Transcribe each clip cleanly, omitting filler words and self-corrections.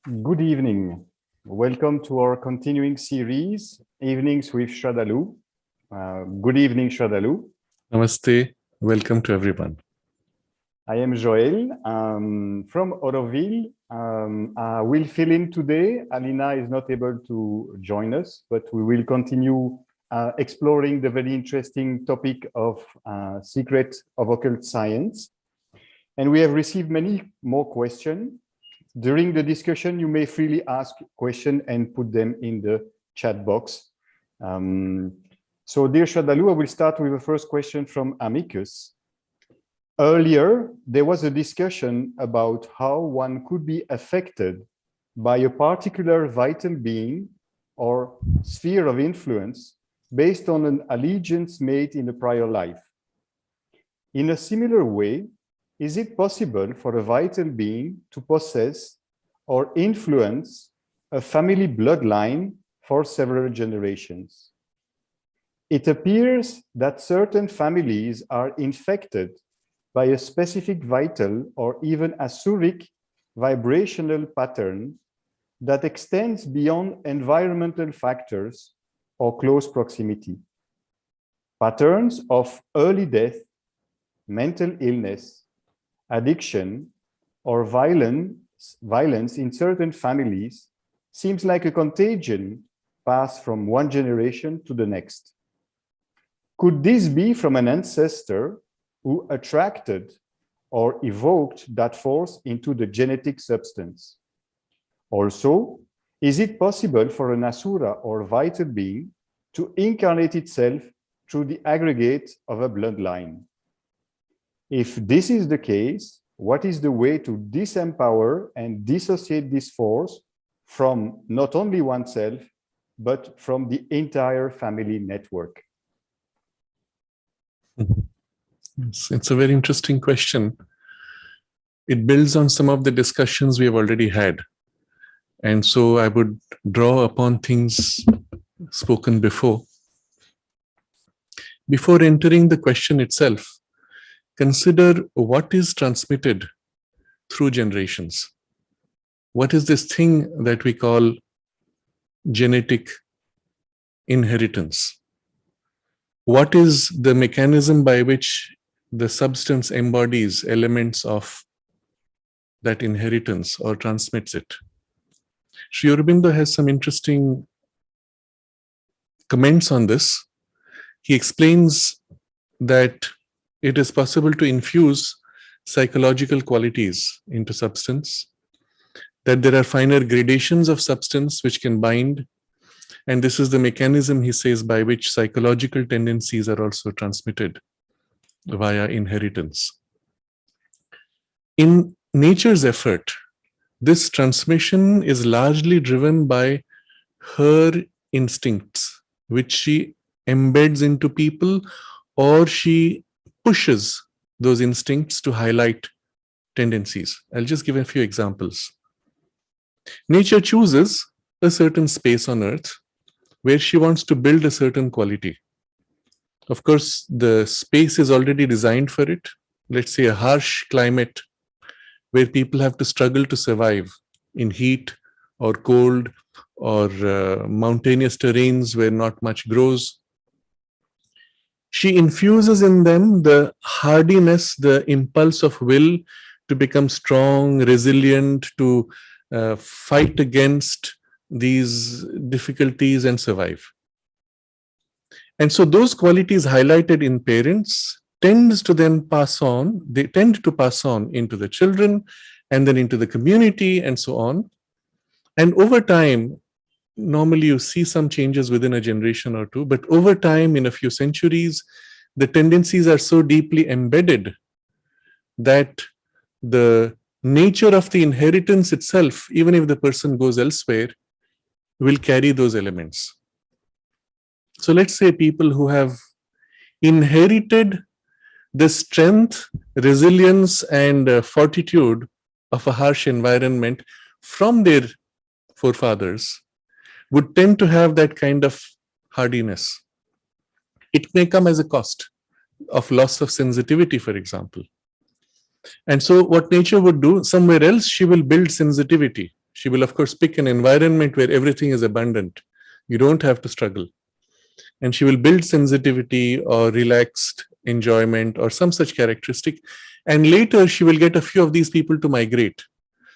Good evening. Welcome to our continuing series, Evenings with Sraddhalu. Good evening, Sraddhalu. Namaste. Welcome to everyone. I am Joël from Auroville. I will fill in today. Alina is not able to join us, but we will continue exploring the very interesting topic of secret of occult science. And we have received many more questions. During the discussion, you may freely ask questions and put them in the chat box. So, dear Sraddhalu, I will start with the first question from Amicus. Earlier, there was a discussion about how one could be affected by a particular vital being or sphere of influence based on an allegiance made in a prior life. In a similar way, is it possible for a vital being to possess or influence a family bloodline for several generations? It appears that certain families are infected by a specific vital or even asuric vibrational pattern that extends beyond environmental factors or close proximity. Patterns of early death, mental illness, addiction, or violence in certain families seems like a contagion passed from one generation to the next. Could this be from an ancestor who attracted or evoked that force into the genetic substance? Also, is it possible for an asura or vital being to incarnate itself through the aggregate of a bloodline? If this is the case, what is the way to disempower and dissociate this force from not only oneself, but from the entire family network? It's a very interesting question. It builds on some of the discussions we have already had. And so I would draw upon things spoken before. Before entering the question itself, consider what is transmitted through generations. What is this thing that we call genetic inheritance? What is the mechanism by which the substance embodies elements of that inheritance or transmits it? Sri Aurobindo has some interesting comments on this. He explains that it is possible to infuse psychological qualities into substance, that there are finer gradations of substance which can bind, and this is the mechanism, he says, by which psychological tendencies are also transmitted via inheritance. In nature's effort, this transmission is largely driven by her instincts, which she embeds into people, or she pushes those instincts to highlight tendencies. I'll just give a few examples. Nature chooses a certain space on earth where she wants to build a certain quality. Of course, the space is already designed for it. Let's say a harsh climate where people have to struggle to survive in heat or cold or mountainous terrains where not much grows. She infuses in them the hardiness, the impulse of will to become strong, resilient, to fight against these difficulties and survive. And so those qualities highlighted in parents tends to then pass on, they tend to pass on into the children and then into the community and so on. And over time, normally you see some changes within a generation or two, but over time, in a few centuries, the tendencies are so deeply embedded that the nature of the inheritance itself, even if the person goes elsewhere, will carry those elements. So let's say people who have inherited the strength, resilience, and fortitude of a harsh environment from their forefathers would tend to have that kind of hardiness. It may come as a cost of loss of sensitivity, for example. And so what nature would do, somewhere else she will build sensitivity. She will, of course, pick an environment where everything is abundant. You don't have to struggle. And she will build sensitivity or relaxed enjoyment or some such characteristic. And later she will get a few of these people to migrate.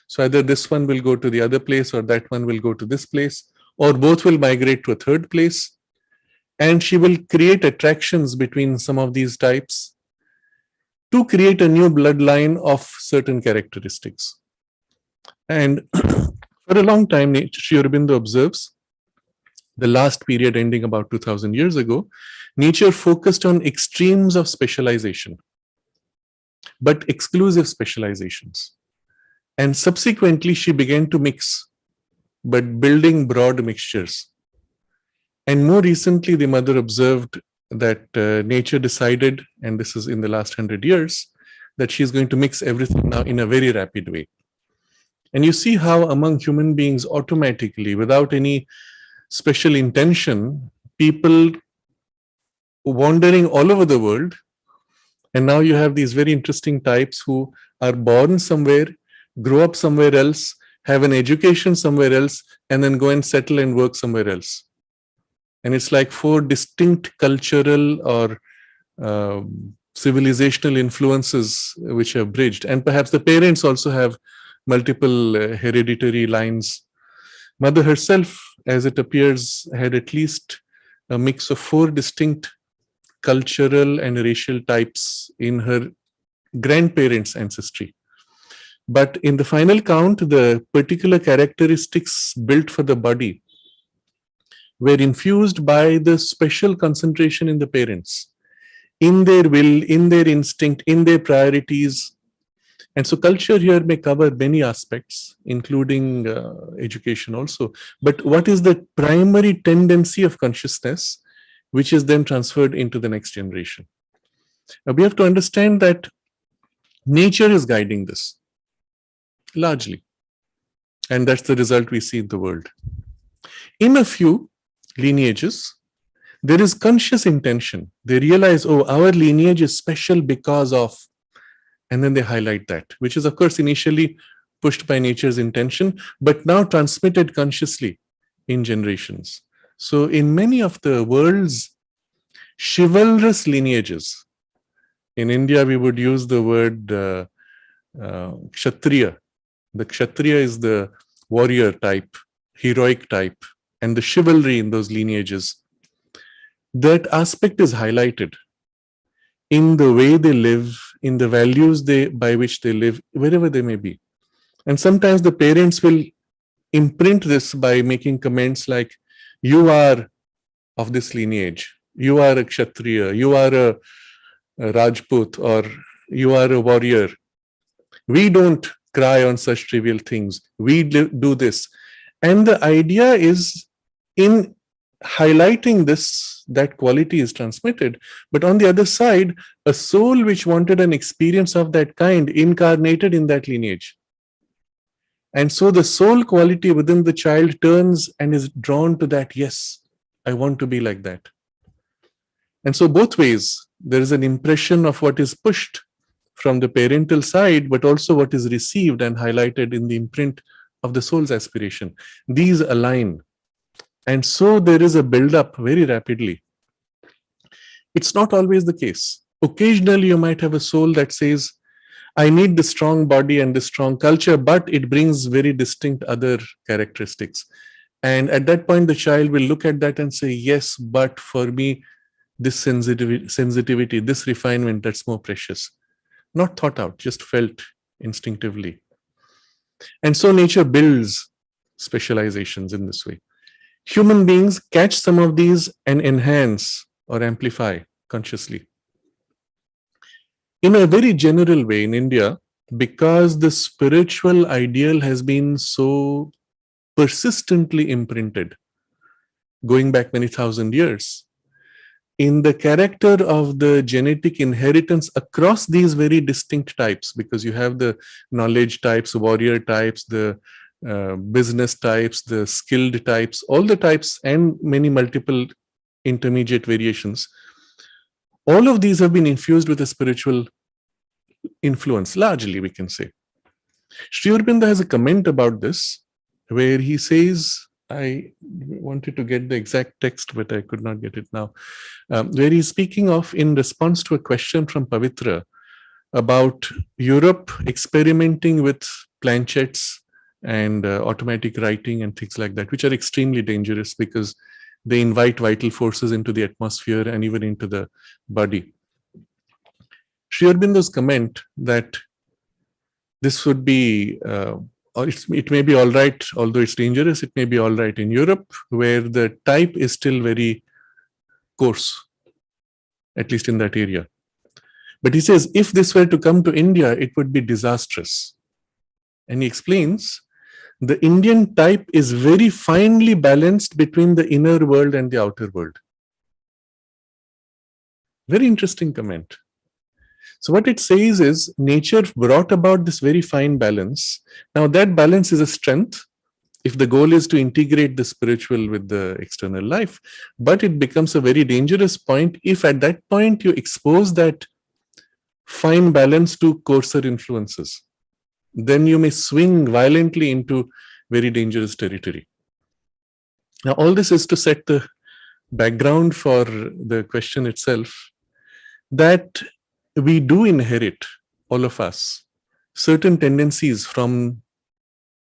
So either this one will go to the other place or that one will go to this place, or both will migrate to a third place. And she will create attractions between some of these types to create a new bloodline of certain characteristics. And for a long time, Sri Aurobindo observes, the last period ending about 2000 years ago, nature focused on extremes of specialization, but exclusive specializations. And subsequently, she began to mix, but building broad mixtures. And more recently, the mother observed that nature decided, and this is in the last 100 years, that she's going to mix everything now in a very rapid way. And you see how among human beings, automatically, without any special intention, people wandering all over the world. And now you have these very interesting types who are born somewhere, grow up somewhere else, have an education somewhere else, and then go and settle and work somewhere else. And it's like 4 distinct cultural or civilizational influences which have bridged. And perhaps the parents also have multiple hereditary lines. Mother herself, as it appears, had at least a mix of 4 distinct cultural and racial types in her grandparents' ancestry. But in the final count, the particular characteristics built for the body were infused by the special concentration in the parents, in their will, in their instinct, in their priorities. And so culture here may cover many aspects, including education also. But what is the primary tendency of consciousness, which is then transferred into the next generation? We have to understand that nature is guiding this, largely. And that's the result we see in the world. In a few lineages, there is conscious intention. They realize, oh, our lineage is special because of, and then they highlight that, which is, of course, initially pushed by nature's intention, but now transmitted consciously in generations. So in many of the world's chivalrous lineages, in India, we would use the word Kshatriya. The Kshatriya is the warrior type, heroic type, and the chivalry in those lineages. That aspect is highlighted in the way they live, in the values by which they live, wherever they may be. And sometimes the parents will imprint this by making comments like, you are of this lineage, you are a Kshatriya, you are a Rajput, or you are a warrior. We don't cry on such trivial things. We do this. And the idea is, in highlighting this, that quality is transmitted. But on the other side, a soul which wanted an experience of that kind incarnated in that lineage. And so the soul quality within the child turns and is drawn to that, yes, I want to be like that. And so both ways, there is an impression of what is pushed from the parental side, but also what is received and highlighted in the imprint of the soul's aspiration. These align. And so there is a build-up very rapidly. It's not always the case. Occasionally, you might have a soul that says, I need the strong body and the strong culture, but it brings very distinct other characteristics. And at that point, the child will look at that and say, yes, but for me, this sensitivity, this refinement, that's more precious. Not thought out, just felt instinctively. And so nature builds specializations in this way. Human beings catch some of these and enhance or amplify consciously. In a very general way in India, because the spiritual ideal has been so persistently imprinted, going back many thousand years, in the character of the genetic inheritance across these very distinct types, because you have the knowledge types, warrior types, the business types, the skilled types, all the types, and many multiple intermediate variations. All of these have been infused with a spiritual influence, largely, we can say. Sri Aurobindo has a comment about this, where he says, I wanted to get the exact text, but I could not get it now, where he's speaking of in response to a question from Pavitra about Europe experimenting with planchettes and automatic writing and things like that, which are extremely dangerous because they invite vital forces into the atmosphere and even into the body. Sri Aurobindo's comment that this would be, or it may be all right, although it's dangerous, it may be all right in Europe, where the type is still very coarse, at least in that area. But he says, if this were to come to India, it would be disastrous. And he explains, the Indian type is very finely balanced between the inner world and the outer world. Very interesting comment. So what it says is, nature brought about this very fine balance. Now that balance is a strength if the goal is to integrate the spiritual with the external life. But it becomes a very dangerous point if at that point you expose that fine balance to coarser influences. Then you may swing violently into very dangerous territory. Now, all this is to set the background for the question itself, that we do inherit, all of us, certain tendencies from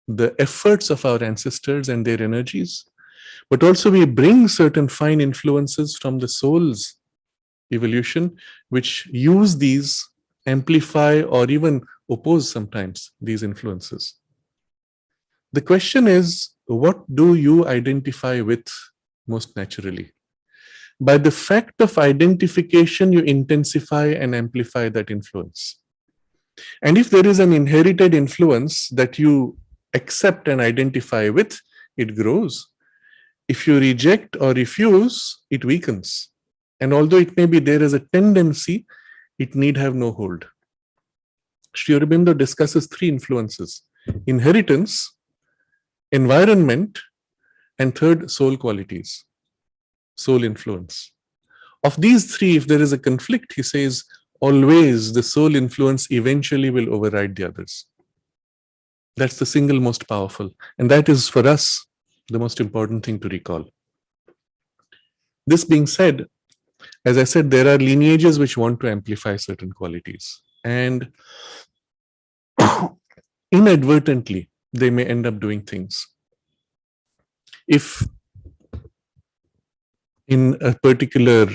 the efforts of our ancestors and their energies, but also we bring certain fine influences from the soul's evolution, which use these, amplify, or even oppose sometimes these influences. The question is, what do you identify with most naturally? By the fact of identification, you intensify and amplify that influence. And if there is an inherited influence that you accept and identify with, it grows. If you reject or refuse, it weakens. And although it may be there as a tendency, it need have no hold. Sri Aurobindo discusses three influences: inheritance, environment, and third, soul qualities, soul influence. Of these three, if there is a conflict, he says, always the soul influence eventually will override the others. That's the single most powerful. And that is, for us, the most important thing to recall. This being said, as I said, there are lineages which want to amplify certain qualities. And inadvertently, they may end up doing things. If in a particular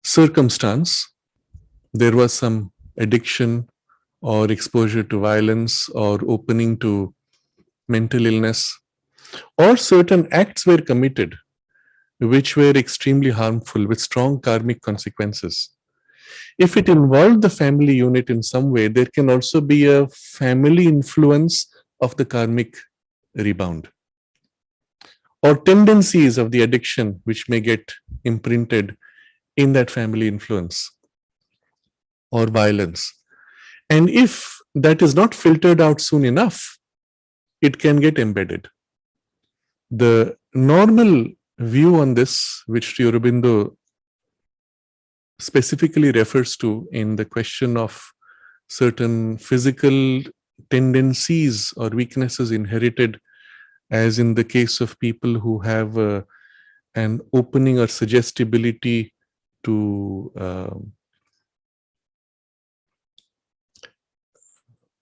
circumstance, there was some addiction or exposure to violence or opening to mental illness, or certain acts were committed which were extremely harmful with strong karmic consequences. If it involved the family unit in some way, there can also be a family influence of the karmic rebound, or tendencies of the addiction which may get imprinted in that family influence or violence. And if that is not filtered out soon enough, it can get embedded. The normal view on this, which Sri Aurobindo specifically refers to in the question of certain physical tendencies or weaknesses inherited, as in the case of people who have an opening or suggestibility to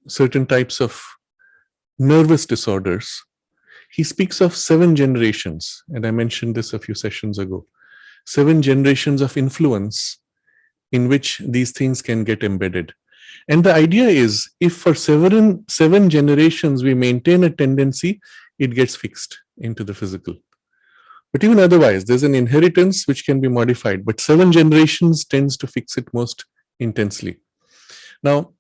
certain types of nervous disorders. He speaks of 7 generations, and I mentioned this a few sessions ago. 7 generations of influence in which these things can get embedded. And the idea is, if for 7 generations we maintain a tendency, it gets fixed into the physical. But even otherwise, there's an inheritance which can be modified, but 7 generations tends to fix it most intensely. Now,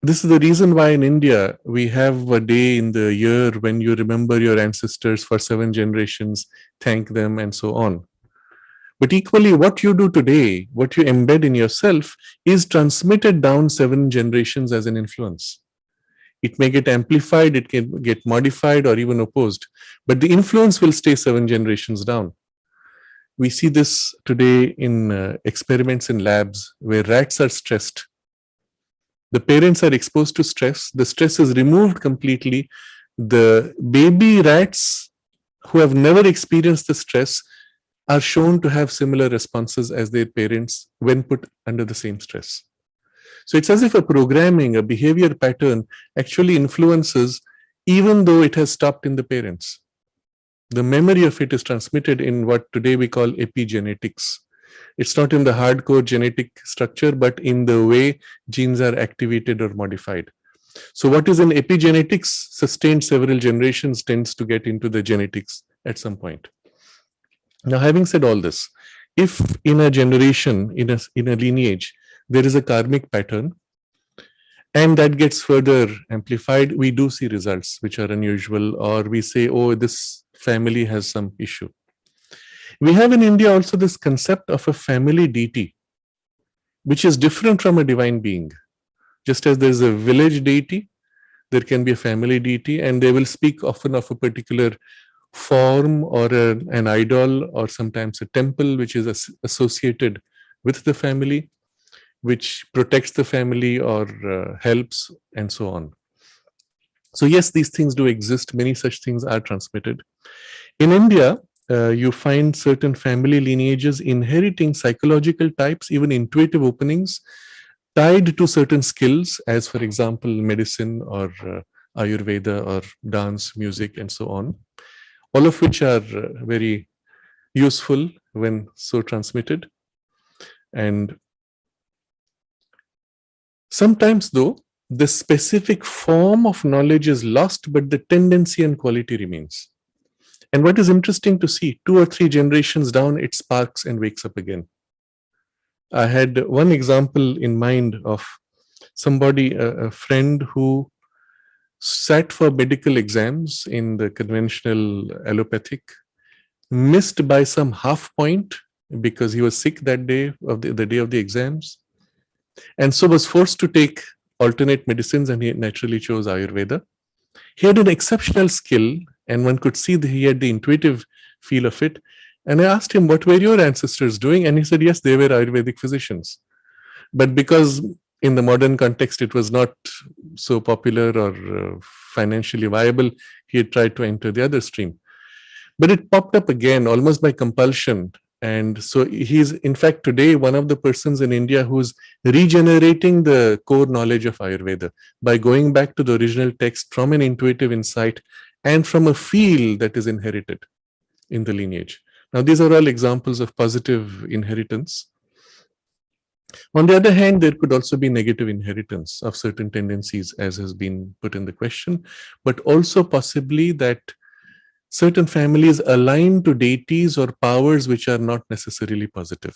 this is the reason why in India, we have a day in the year when you remember your ancestors for 7 generations, thank them, and so on. But equally, what you do today, what you embed in yourself, is transmitted down 7 generations as an influence. It may get amplified, it can get modified, or even opposed, but the influence will stay 7 generations down. We see this today in experiments in labs where rats are stressed. The parents are exposed to stress. The stress is removed completely. The baby rats who have never experienced the stress are shown to have similar responses as their parents when put under the same stress. So it's as if a programming, a behavior pattern actually influences even though it has stopped in the parents. The memory of it is transmitted in what today we call epigenetics. It's not in the hardcore genetic structure, but in the way genes are activated or modified. So what is in epigenetics sustained several generations tends to get into the genetics at some point. Now, having said all this, if in a generation, in a lineage, there is a karmic pattern, and that gets further amplified, we do see results which are unusual, or we say, oh, this family has some issue. We have in India also this concept of a family deity, which is different from a divine being. Just as there's a village deity, there can be a family deity, and they will speak often of a particular form or an idol, or sometimes a temple which is associated with the family, which protects the family or helps, and so on. So yes, these things do exist. Many such things are transmitted. In India, you find certain family lineages inheriting psychological types, even intuitive openings, tied to certain skills, as for example, medicine or Ayurveda or dance, music, and so on, all of which are very useful when so transmitted. And sometimes, though, the specific form of knowledge is lost, but the tendency and quality remains. And what is interesting to see, 2 or 3 generations down, it sparks and wakes up again. I had one example in mind of somebody, a friend who sat for medical exams in the conventional allopathic, missed by some half point because he was sick that day of the day of the exams, and so was forced to take alternate medicines, and he naturally chose Ayurveda. He had an exceptional skill, and one could see that he had the intuitive feel of it. And I asked him, what were your ancestors doing? And he said, yes, they were Ayurvedic physicians. But because in the modern context, it was not so popular or financially viable, he had tried to enter the other stream. But it popped up again, almost by compulsion. And so he's, in fact, today one of the persons in India who's regenerating the core knowledge of Ayurveda by going back to the original text from an intuitive insight and from a feel that is inherited in the lineage. Now, these are all examples of positive inheritance. On the other hand, there could also be negative inheritance of certain tendencies, as has been put in the question, but also possibly that certain families align to deities or powers which are not necessarily positive.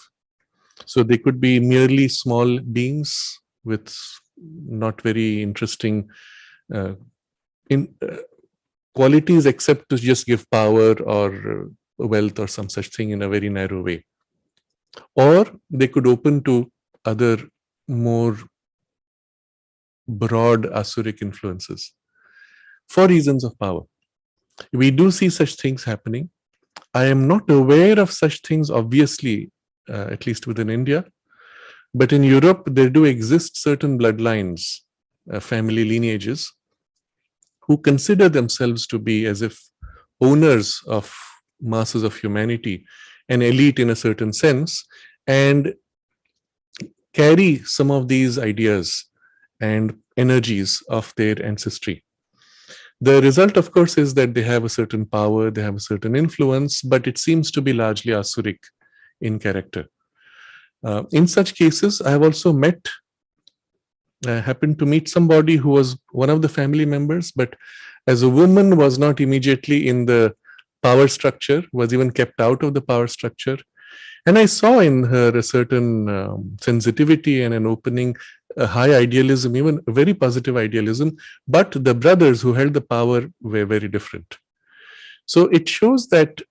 So they could be merely small beings with not very interesting qualities, except to just give power or wealth or some such thing in a very narrow way. Or they could open to other more broad asuric influences for reasons of power. We do see such things happening. I am not aware of such things, obviously, at least within India. But in Europe, there do exist certain bloodlines, family lineages, who consider themselves to be as if owners of masses of humanity, an elite in a certain sense, and carry some of these ideas and energies of their ancestry. The result, of course, is that they have a certain power, they have a certain influence, but it seems to be largely asuric in character. In such cases, I have also happened to meet somebody who was one of the family members, but as a woman was not immediately in the power structure, was even kept out of the power structure. And I saw in her a certain sensitivity and an opening, a high idealism, even a very positive idealism, but the brothers who held the power were very different. So it shows that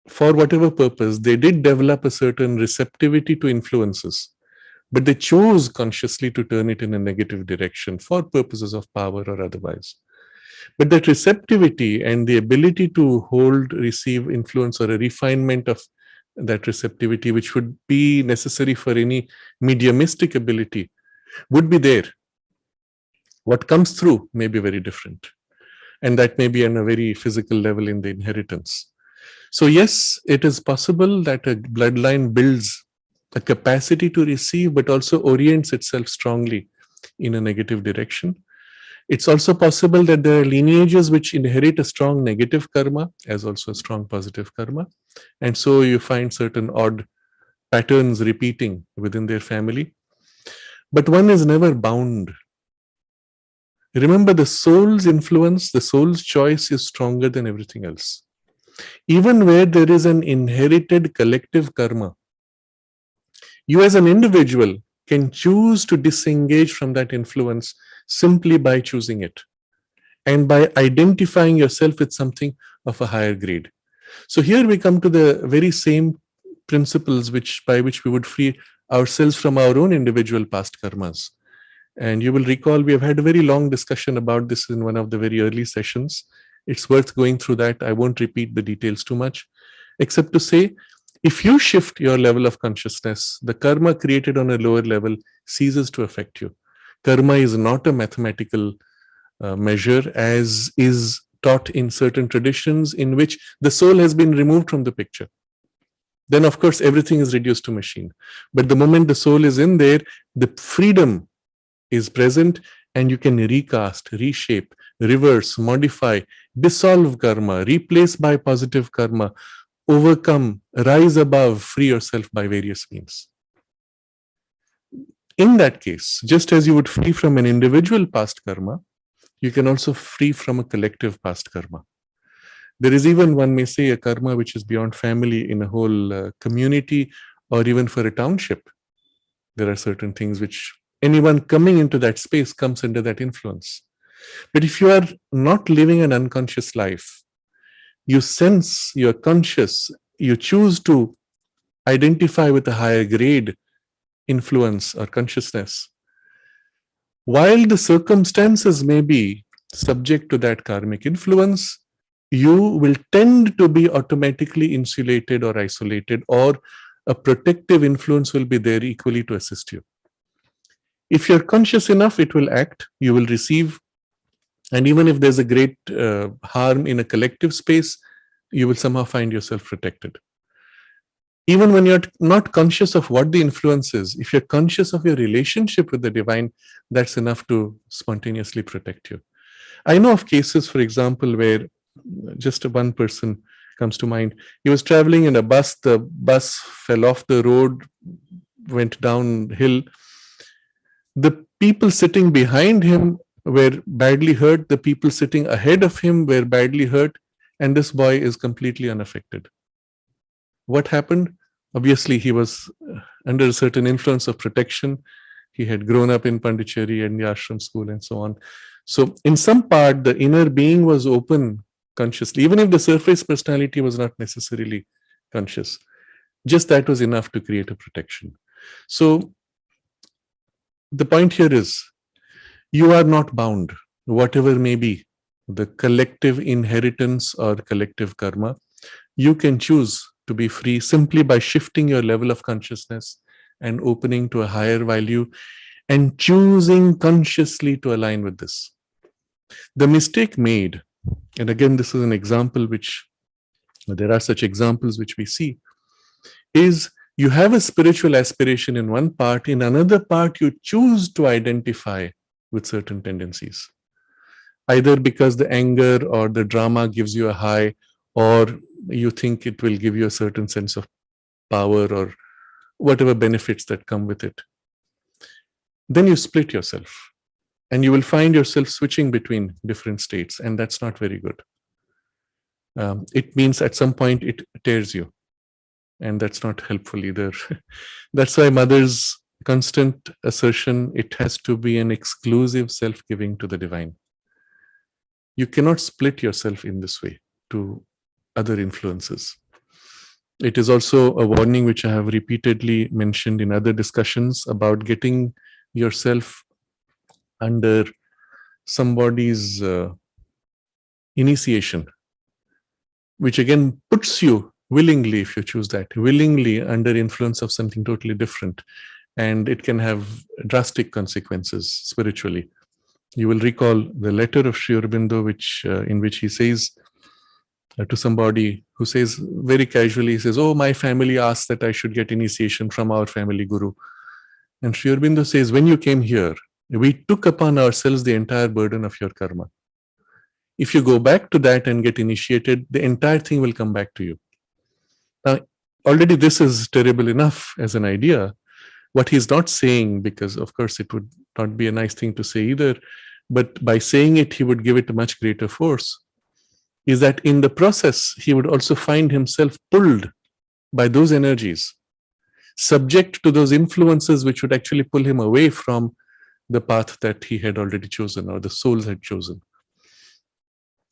for whatever purpose, they did develop a certain receptivity to influences, but they chose consciously to turn it in a negative direction for purposes of power or otherwise. But that receptivity and the ability to hold, receive influence, or a refinement of that receptivity, which would be necessary for any mediumistic ability, would be there. What comes through may be very different. And that may be on a very physical level in the inheritance. So yes, it is possible that a bloodline builds a capacity to receive, but also orients itself strongly in a negative direction. It's also possible that there are lineages which inherit a strong negative karma as also a strong positive karma. And so you find certain odd patterns repeating within their family. But one is never bound. Remember, the soul's influence, the soul's choice is stronger than everything else. Even where there is an inherited collective karma, you as an individual can choose to disengage from that influence simply by choosing it and by identifying yourself with something of a higher grade. So here we come to the very same principles by which we would free ourselves from our own individual past karmas. And you will recall we have had a very long discussion about this in one of the very early sessions. It's worth going through that. I won't repeat the details too much, except to say, if you shift your level of consciousness, the karma created on a lower level ceases to affect you. Karma is not a mathematical measure, as is taught in certain traditions in which the soul has been removed from the picture. Then, of course, everything is reduced to machine. But the moment the soul is in there, the freedom is present, and you can recast, reshape, reverse, modify, dissolve karma, replace by positive karma, overcome, rise above, free yourself by various means. In that case, just as you would free from an individual past karma, you can also free from a collective past karma. There is even, one may say, a karma which is beyond family in a whole community or even for a township. There are certain things which anyone coming into that space comes under that influence. But if you are not living an unconscious life, you sense, you're conscious, you choose to identify with a higher grade influence or consciousness, while the circumstances may be subject to that karmic influence, you will tend to be automatically insulated or isolated, or a protective influence will be there equally to assist you. If you're conscious enough, it will act, you will receive, and even if there's a great harm in a collective space, you will somehow find yourself protected. Even when you're not conscious of what the influence is, if you're conscious of your relationship with the divine, that's enough to spontaneously protect you. I know of cases, for example, where just one person comes to mind. He was traveling in a bus, the bus fell off the road, went downhill. The people sitting behind him were badly hurt, the people sitting ahead of him were badly hurt, and this boy is completely unaffected. What happened? Obviously, he was under a certain influence of protection. He had grown up in Pondicherry and the ashram school and so on. So in some part, the inner being was open consciously, even if the surface personality was not necessarily conscious. Just that was enough to create a protection. So the point here is, you are not bound, whatever may be the collective inheritance or collective karma. You can choose to be free simply by shifting your level of consciousness and opening to a higher value and choosing consciously to align with this. The mistake made, and again, this is an example which, there are such examples which we see, is you have a spiritual aspiration in one part, in another part you choose to identify with certain tendencies. Either because the anger or the drama gives you a high, or you think it will give you a certain sense of power or whatever benefits that come with it. Then you split yourself and you will find yourself switching between different states, and that's not very good. It means at some point it tears you, and that's not helpful either. That's why Mother's constant assertion, it has to be an exclusive self-giving to the divine. You cannot split yourself in this way to other influences. It is also a warning which I have repeatedly mentioned in other discussions about getting yourself under somebody's initiation, which again puts you willingly, if you choose that, willingly under influence of something totally different. and it can have drastic consequences spiritually. You will recall the letter of Sri Aurobindo, in which he says to somebody who says very casually, he says, "Oh, my family asked that I should get initiation from our family guru." And Sri Aurobindo says, "When you came here, we took upon ourselves the entire burden of your karma. If you go back to that and get initiated, the entire thing will come back to you." Now, already this is terrible enough as an idea. What he's not saying, because of course it would not be a nice thing to say either, but by saying it, he would give it a much greater force, is that in the process, he would also find himself pulled by those energies, subject to those influences which would actually pull him away from the path that he had already chosen or the souls had chosen.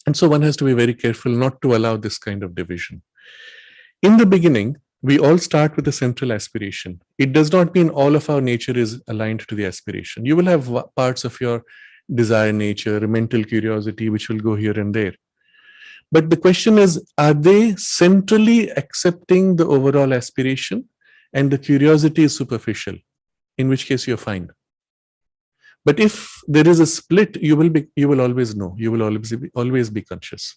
And so one has to be very careful not to allow this kind of division. In the beginning, we all start with a central aspiration. It does not mean all of our nature is aligned to the aspiration. You will have parts of your desire nature, mental curiosity, which will go here and there. But the question is, are they centrally accepting the overall aspiration and the curiosity is superficial, in which case you're fine. But if there is a split, you will always know, you will always be conscious.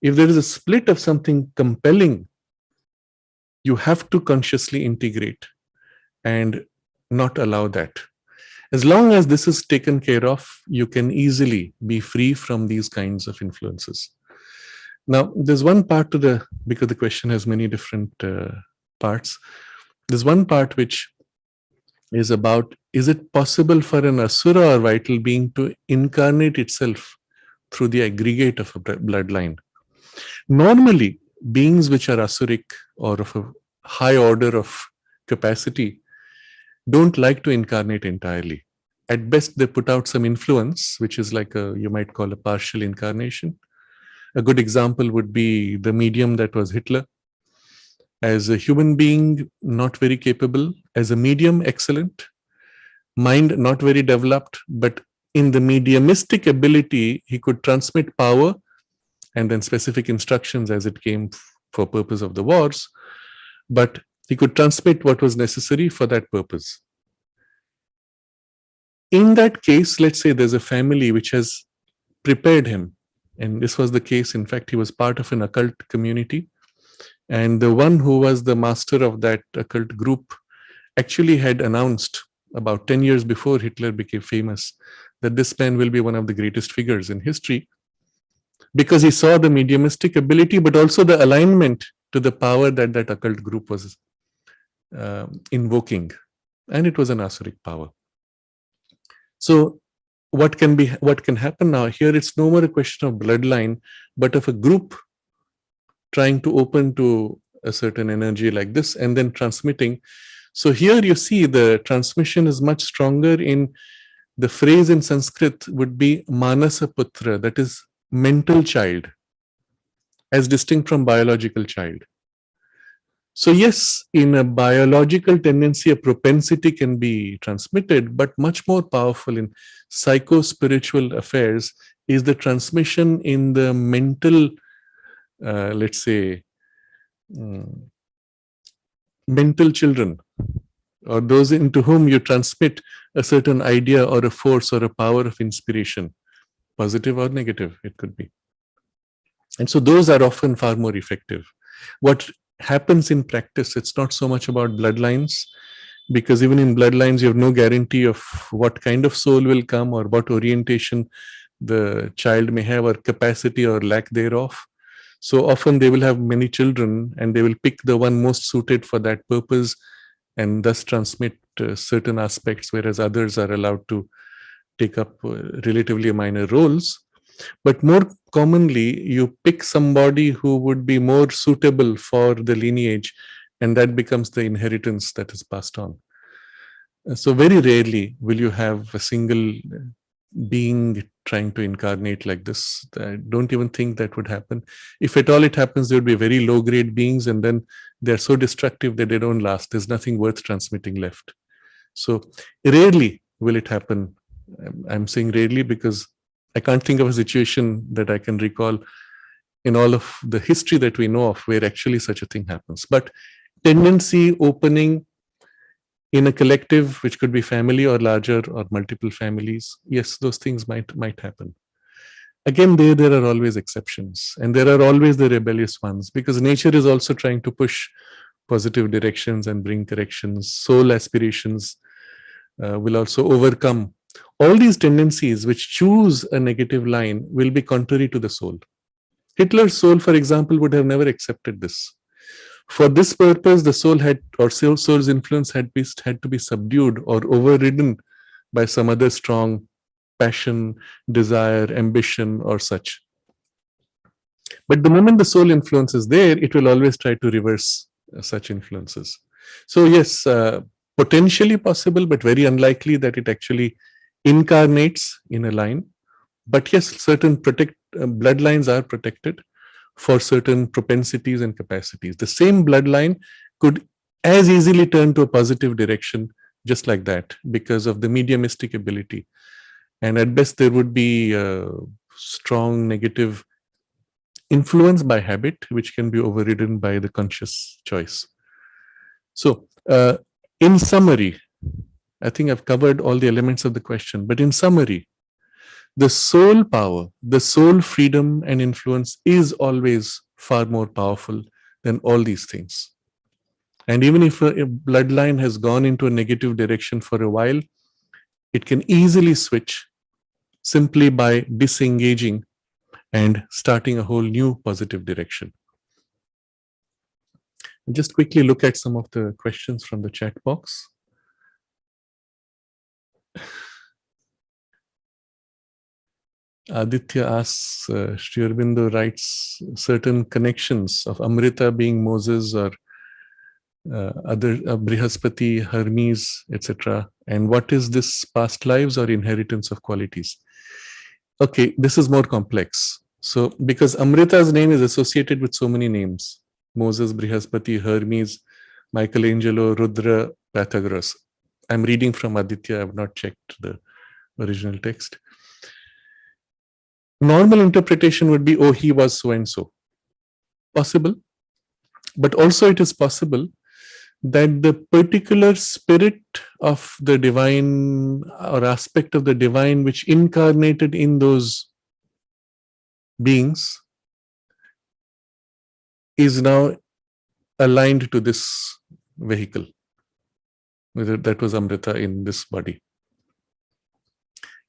If there is a split of something compelling, you have to consciously integrate and not allow that. As long as this is taken care of, you can easily be free from these kinds of influences. Now, there's one part to because the question has many different parts. There's one part which is about, is it possible for an asura or vital being to incarnate itself through the aggregate of a bloodline? Normally, beings which are asuric or of a high order of capacity don't like to incarnate entirely. At best, they put out some influence, which is like you might call a partial incarnation. A good example would be the medium that was Hitler. As a human being, not very capable. As a medium, excellent. Mind, not very developed, but in the mediumistic ability, he could transmit power and then specific instructions as it came for purpose of the wars, but he could transmit what was necessary for that purpose. In that case, let's say there's a family which has prepared him, and this was the case. In fact, he was part of an occult community, and the one who was the master of that occult group actually had announced about 10 years before Hitler became famous that this man will be one of the greatest figures in history, because he saw the mediumistic ability, but also the alignment to the power that that occult group was invoking. And it was an asuric power. So what can happen now? Here it's no more a question of bloodline, but of a group trying to open to a certain energy like this and then transmitting. So here you see the transmission is much stronger. In the phrase in Sanskrit would be Manasa Putra, that is mental child, as distinct from biological child. So yes, in a biological tendency, a propensity can be transmitted, but much more powerful in psycho-spiritual affairs is the transmission in the mental, let's say, mental children, or those into whom you transmit a certain idea or a force or a power of inspiration, positive or negative, it could be. And so those are often far more effective. What happens in practice, it's not so much about bloodlines, because even in bloodlines, you have no guarantee of what kind of soul will come or what orientation the child may have or capacity or lack thereof. So often they will have many children and they will pick the one most suited for that purpose and thus transmit certain aspects, whereas others are allowed to take up relatively minor roles. But more commonly, you pick somebody who would be more suitable for the lineage, and that becomes the inheritance that is passed on. So very rarely will you have a single being trying to incarnate like this. I don't even think that would happen. If at all it happens, there would be very low-grade beings, and then they're so destructive that they don't last. There's nothing worth transmitting left. So rarely will it happen. I'm saying rarely because I can't think of a situation that I can recall in all of the history that we know of where actually such a thing happens. But tendency, opening, in a collective, which could be family or larger or multiple families, yes, those things might happen. Again, there are always exceptions, and there are always the rebellious ones, because nature is also trying to push positive directions and bring corrections. Soul aspirations will also overcome. All these tendencies which choose a negative line will be contrary to the soul. Hitler's soul, for example, would have never accepted this. For this purpose, the soul soul's influence had to be subdued or overridden by some other strong passion, desire, ambition, or such. But the moment the soul influence is there, it will always try to reverse such influences. So yes, potentially possible, but very unlikely that it actually incarnates in a line. But yes, certain bloodlines are protected for certain propensities and capacities. The same bloodline could as easily turn to a positive direction just like that because of the mediumistic ability. And at best, there would be a strong negative influence by habit, which can be overridden by the conscious choice. So, in summary, I think I've covered all the elements of the question, but in summary, the soul power, the soul freedom and influence is always far more powerful than all these things. And even if a bloodline has gone into a negative direction for a while, it can easily switch simply by disengaging and starting a whole new positive direction. Just quickly look at some of the questions from the chat box. Aditya asks, Sri Aurobindo writes certain connections of Amrita being Moses or other Brihaspati, Hermes, etc. And what is this past lives or inheritance of qualities? Okay, this is more complex. So, because Amrita's name is associated with so many names, Moses, Brihaspati, Hermes, Michelangelo, Rudra, Pythagoras. I'm reading from Aditya, I have not checked the original text. Normal interpretation would be, oh, he was so and so. Possible. But also it is possible that the particular spirit of the divine or aspect of the divine which incarnated in those beings is now aligned to this vehicle. Whether that was Amrita in this body.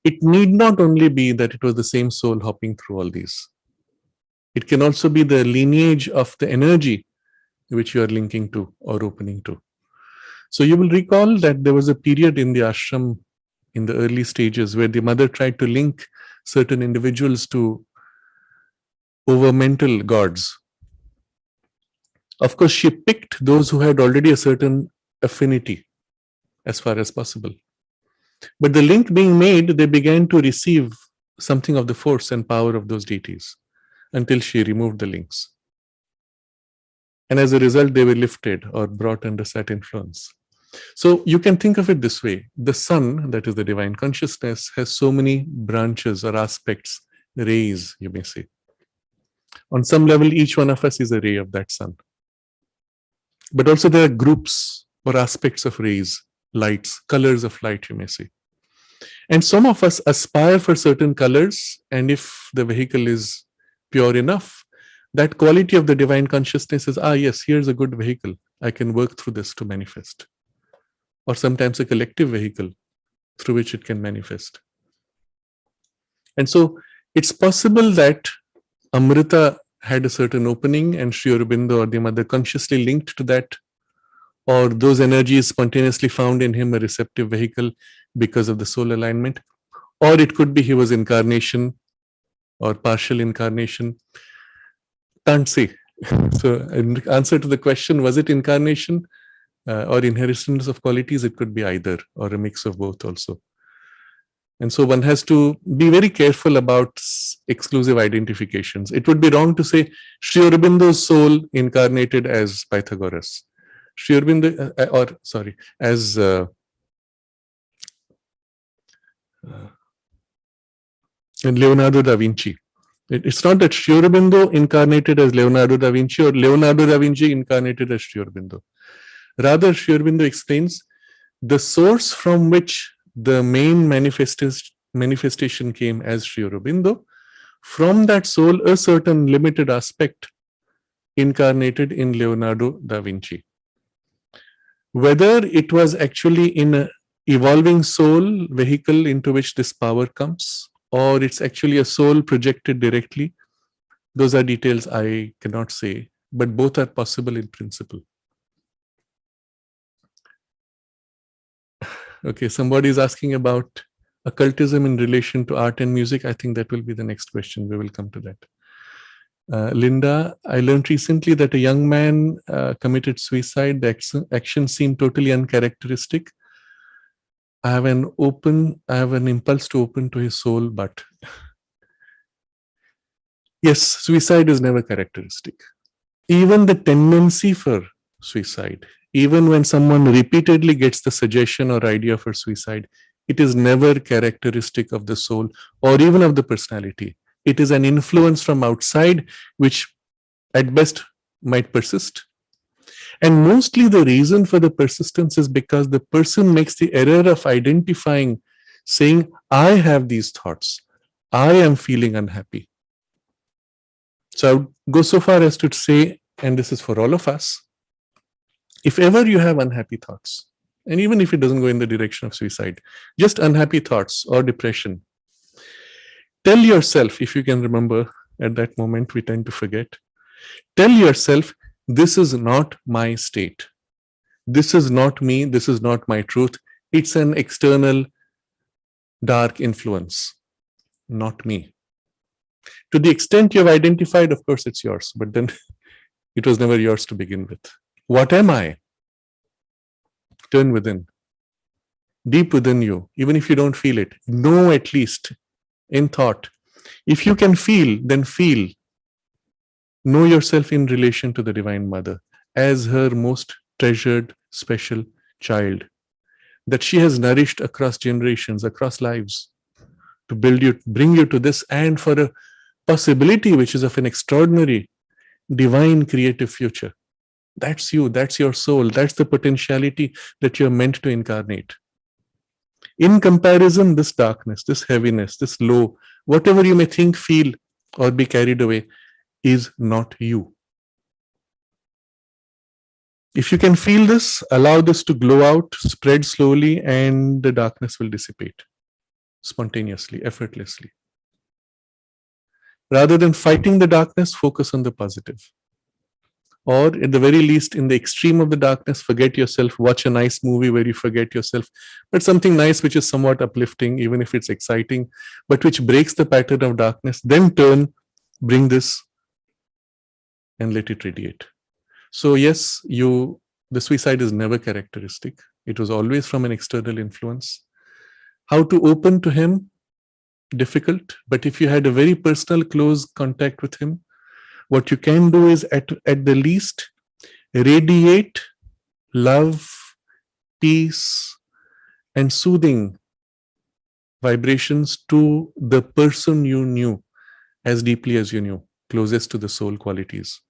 It need not only be that it was the same soul hopping through all these. It can also be the lineage of the energy which you are linking to or opening to. So you will recall that there was a period in the ashram in the early stages where the mother tried to link certain individuals to over-mental gods. Of course, she picked those who had already a certain affinity as far as possible. But the link being made, they began to receive something of the force and power of those deities until she removed the links. And as a result, they were lifted or brought under that influence. So you can think of it this way. The sun, that is the divine consciousness, has so many branches or aspects, rays, you may say. On some level, each one of us is a ray of that sun. But also there are groups or aspects of rays, lights, colors of light, you may say. And some of us aspire for certain colors, and if the vehicle is pure enough, that quality of the divine consciousness is, yes, here's a good vehicle. I can work through this to manifest. Or sometimes a collective vehicle through which it can manifest. And so it's possible that Amrita had a certain opening and Sri Aurobindo or the mother consciously linked to that, or those energies spontaneously found in him a receptive vehicle because of the soul alignment, or it could be he was incarnation or partial incarnation. Can't say. So in answer to the question, was it incarnation or inheritance of qualities? It could be either or a mix of both also. And so one has to be very careful about exclusive identifications. It would be wrong to say Sri Aurobindo's soul incarnated as Pythagoras. Sri Aurobindo, as Leonardo da Vinci. It's not that Sri Aurobindo incarnated as Leonardo da Vinci or Leonardo da Vinci incarnated as Sri Aurobindo. Rather, Sri Aurobindo explains The source from which the main manifestation came as Sri Aurobindo, from that soul, a certain limited aspect incarnated in Leonardo da Vinci. Whether it was actually in an evolving soul vehicle into which this power comes, or it's actually a soul projected directly, those are details I cannot say, but both are possible in principle. Okay, somebody is asking about occultism in relation to art and music. I think that will be the next question. We will come to that. Linda, I learned recently that a young man committed suicide. The action seemed totally uncharacteristic. I have an impulse to open to his soul, but yes, suicide is never characteristic. Even the tendency for suicide, even when someone repeatedly gets the suggestion or idea for suicide, it is never characteristic of the soul or even of the personality. It is an influence from outside, which at best might persist. And mostly the reason for the persistence is because the person makes the error of identifying, saying, I have these thoughts, I am feeling unhappy. So I would go so far as to say, and this is for all of us, if ever you have unhappy thoughts, and even if it doesn't go in the direction of suicide, just unhappy thoughts or depression, tell yourself, if you can remember at that moment, we tend to forget, tell yourself, this is not my state. This is not me. This is not my truth. It's an external dark influence, not me. To the extent you've identified, of course, it's yours, but then it was never yours to begin with. What am I? Turn within, deep within you, even if you don't feel it. Know at least in thought. If you can feel, then feel. Know yourself in relation to the Divine Mother as her most treasured, special child that she has nourished across generations, across lives, to build you, bring you to this, and for a possibility which is of an extraordinary, divine, creative future. That's you, that's your soul, that's the potentiality that you're meant to incarnate. In comparison, this darkness, this heaviness, this low, whatever you may think, feel, or be carried away, is not you. If you can feel this, allow this to glow out, spread slowly, and the darkness will dissipate spontaneously, effortlessly. Rather than fighting the darkness, focus on the positive. Or at the very least, in the extreme of the darkness, forget yourself, watch a nice movie where you forget yourself, but something nice which is somewhat uplifting, even if it's exciting, but which breaks the pattern of darkness. Then turn, bring this, and let it radiate. So yes, the suicide is never characteristic. It was always from an external influence. How to open to him? Difficult. But if you had a very personal, close contact with him, what you can do is at the least radiate love, peace, and soothing vibrations to the person you knew as deeply as you knew, closest to the soul qualities.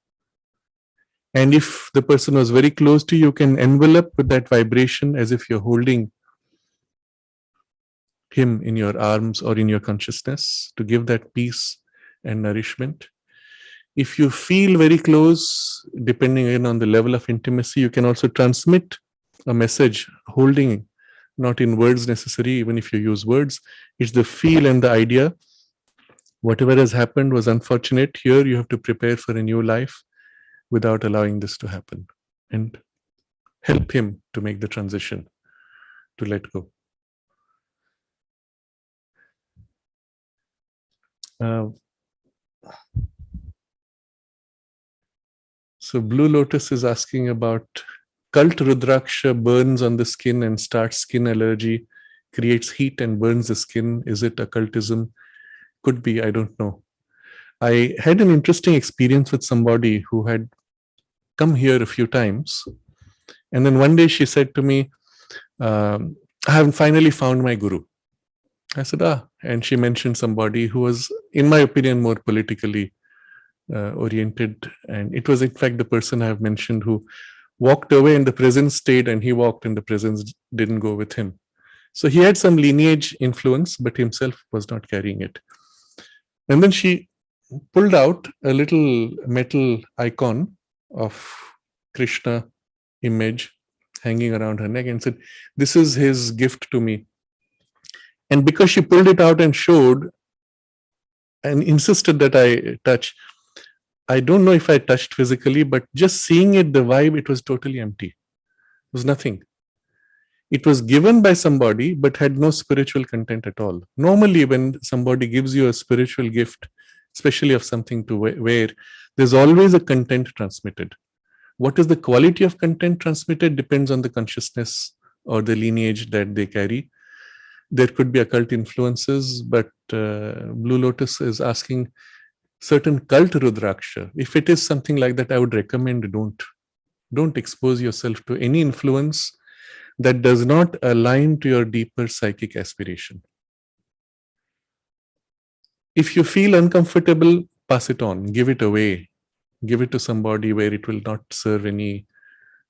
And if the person was very close to you, you can envelop with that vibration as if you're holding him in your arms or in your consciousness to give that peace and nourishment. If you feel very close, depending on the level of intimacy, you can also transmit a message, holding, not in words necessary, even if you use words. It's the feel and the idea. Whatever has happened was unfortunate. Here you have to prepare for a new life without allowing this to happen, and help him to make the transition, to let go. So Blue Lotus is asking about cult Rudraksha burns on the skin and starts skin allergy, creates heat and burns the skin. Is it occultism? Could be, I don't know. I had an interesting experience with somebody who had come here a few times. And then one day she said to me, I have finally found my guru. I said, and she mentioned somebody who was, in my opinion, more politically oriented. And it was, in fact, the person I have mentioned who walked away and the presence stayed, and he walked and the presence didn't go with him. So he had some lineage influence, but himself was not carrying it. And then she pulled out a little metal icon of Krishna image hanging around her neck and said, "This is his gift to me." And because she pulled it out and showed and insisted that I touch, I don't know if I touched physically, but just seeing it, the vibe, it was totally empty. It was nothing. It was given by somebody, but had no spiritual content at all. Normally, when somebody gives you a spiritual gift, especially of something to wear, there's always a content transmitted. What is the quality of content transmitted depends on the consciousness or the lineage that they carry. There could be occult influences, but Blue Lotus is asking certain cult Rudraksha. If it is something like that, I would recommend don't expose yourself to any influence that does not align to your deeper psychic aspiration. If you feel uncomfortable, pass it on, give it away, give it to somebody where it will not serve any,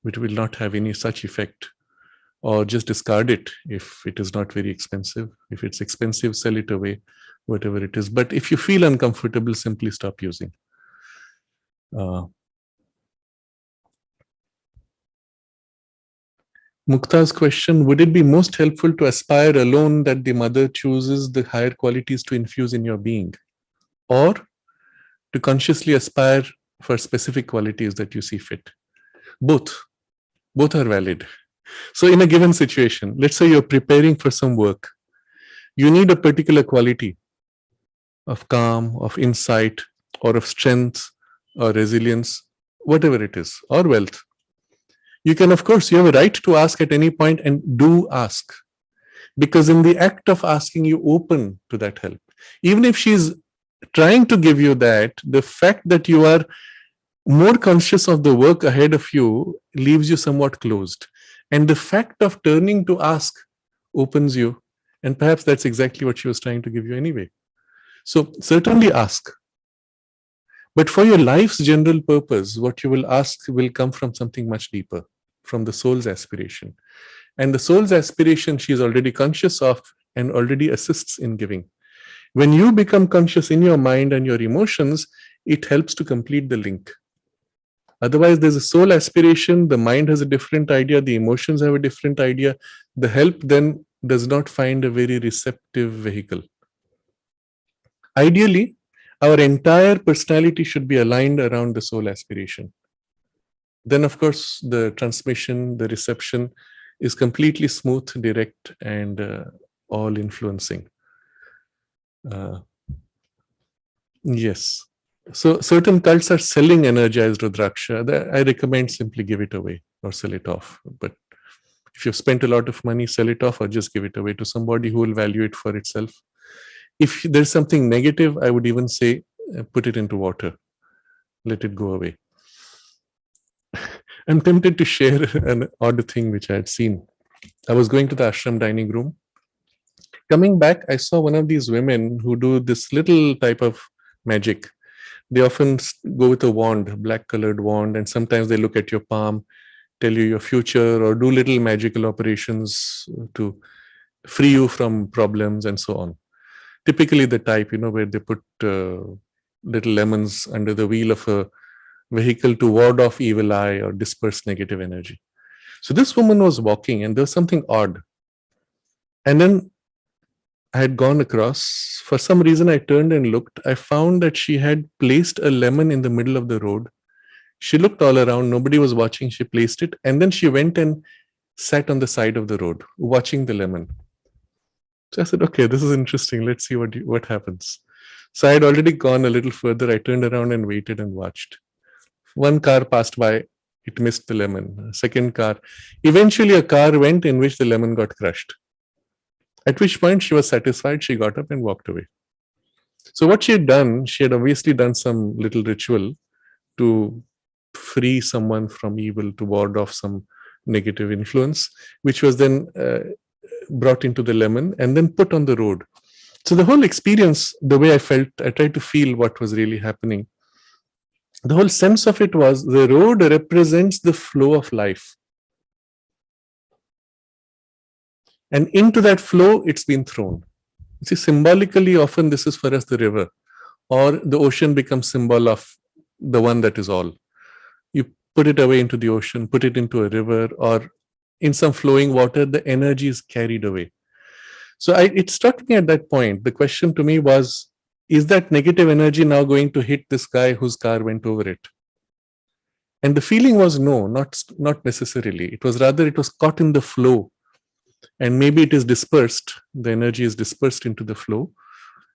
it will not have any such effect, or just discard it if it is not very expensive. If it's expensive, sell it away, whatever it is. But if you feel uncomfortable, simply stop using. Mukta's question, would it be most helpful to aspire alone that the mother chooses the higher qualities to infuse in your being, or to consciously aspire for specific qualities that you see fit? Both are valid. So in a given situation, let's say you're preparing for some work, you need a particular quality of calm, of insight, or of strength, or resilience, whatever it is, or wealth. You can, of course, you have a right to ask at any point, and do ask. Because in the act of asking, you open to that help. Even if she's trying to give you that, the fact that you are more conscious of the work ahead of you leaves you somewhat closed. And the fact of turning to ask opens you. And perhaps that's exactly what she was trying to give you anyway. So certainly ask. But for your life's general purpose, what you will ask will come from something much deeper, from the soul's aspiration. And the soul's aspiration she is already conscious of and already assists in giving. When you become conscious in your mind and your emotions, it helps to complete the link. Otherwise, there's a soul aspiration, the mind has a different idea, the emotions have a different idea. The help then does not find a very receptive vehicle. Ideally, our entire personality should be aligned around the soul aspiration. Then, of course, the transmission, the reception is completely smooth, direct, and all influencing. Yes. So certain cults are selling energized Rudraksha. I recommend simply give it away or sell it off. But if you've spent a lot of money, sell it off or just give it away to somebody who will value it for itself. If there's something negative, I would even say, put it into water. Let it go away. I'm tempted to share an odd thing which I had seen. I was going to the ashram dining room. Coming back, I saw one of these women who do this little type of magic. They often go with a wand, black colored wand, and sometimes they look at your palm, tell you your future, or do little magical operations to free you from problems and so on. Typically the type, where they put little lemons under the wheel of a vehicle to ward off evil eye or disperse negative energy. So this woman was walking and there was something odd. And then I had gone across. For some reason, I turned and looked. I found that she had placed a lemon in the middle of the road. She looked all around. Nobody was watching. She placed it. And then she went and sat on the side of the road, watching the lemon. So I said, okay, this is interesting. Let's see what happens. So I had already gone a little further. I turned around and waited and watched. One car passed by. It missed the lemon. Second car. Eventually, a car went in which the lemon got crushed. At which point she was satisfied. She got up and walked away. So what she had done, she had obviously done some little ritual to free someone from evil, to ward off some negative influence, which was then brought into the lemon and then put on the road. So the whole experience, the way I felt, I tried to feel what was really happening. the whole sense of it was the road represents the flow of life. And into that flow, it's been thrown. You see, symbolically, often this is for us the river, or the ocean becomes symbol of the one that is all. You put it away into the ocean, put it into a river, or in some flowing water, the energy is carried away. So it struck me at that point. The question to me was, is that negative energy now going to hit this guy whose car went over it? And the feeling was no, not necessarily. It was rather, it was caught in the flow. And maybe it is dispersed. The energy is dispersed into the flow.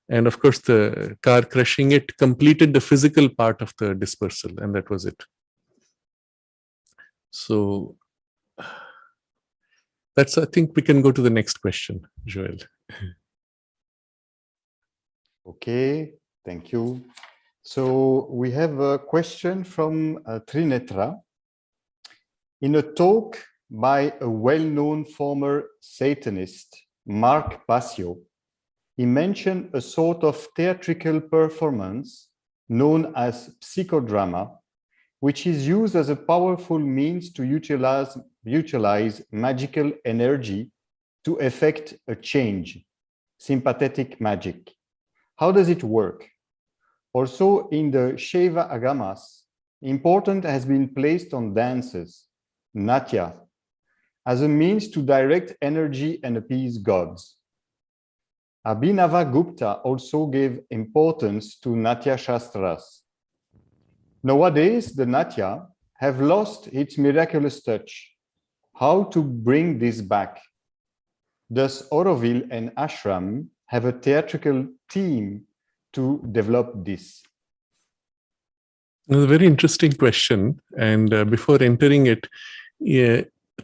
And of course, the car crushing it completed the physical part of the dispersal. And that was it. So I think we can go to the next question, Joel. Okay, thank you. So we have a question from Trinetra. In a talk by a well-known former Satanist, Mark Passio, he mentioned a sort of theatrical performance known as psychodrama, which is used as a powerful means to utilize magical energy to effect a change, sympathetic magic. How does it work? Also, in the Shaiva Agamas, importance has been placed on dances, natya, as a means to direct energy and appease gods. Abhinava Gupta also gave importance to Natya Shastras. Nowadays, the Natya have lost its miraculous touch. How to bring this back? Thus, Auroville and Ashram have a theatrical team to develop this. It's a very interesting question. And before entering it,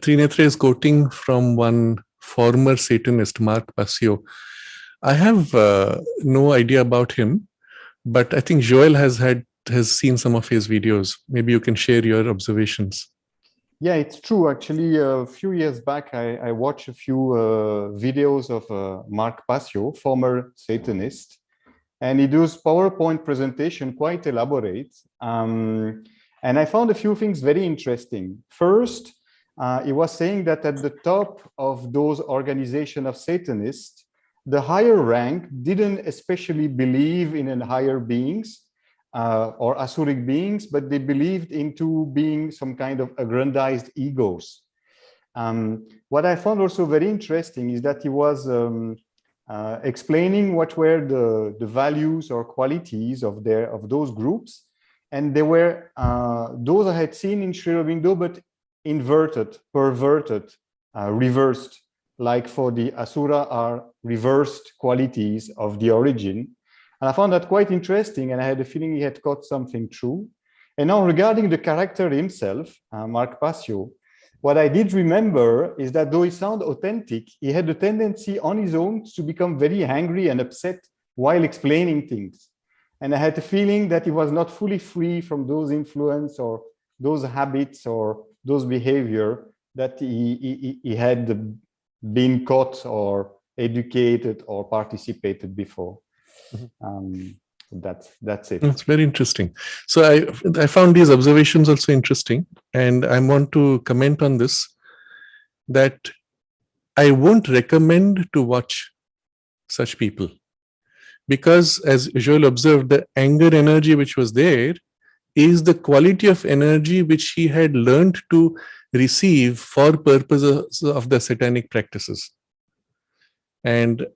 Trinetra is quoting from one former Satanist, Mark Passio. I have no idea about him, but I think Joel has seen some of his videos. Maybe you can share your observations. Yeah, it's true. Actually, a few years back, I watched a few videos of Mark Passio, former Satanist, and he does PowerPoint presentation quite elaborate. And I found a few things very interesting. First, he was saying that at the top of those organizations of Satanists, the higher rank didn't especially believe in higher beings or Asuric beings, but they believed into being some kind of aggrandized egos. What I found also very interesting is that he was explaining what were the values or qualities of those groups, and they were those I had seen in Sri Aurobindo, but inverted, perverted, reversed. Like for the Asura are reversed qualities of the origin. And I found that quite interesting, and I had a feeling he had caught something true. And now regarding the character himself, Mark Passio, what I did remember is that though he sounded authentic, he had a tendency on his own to become very angry and upset while explaining things. And I had the feeling that he was not fully free from those influence or those habits or those behavior that he had been caught or educated or participated before. That's it. That's very interesting. So I found these observations also interesting, and I want to comment on this, that I won't recommend to watch such people, because as Joel observed, the anger energy which was there is the quality of energy which he had learned to receive for purposes of the satanic practices. And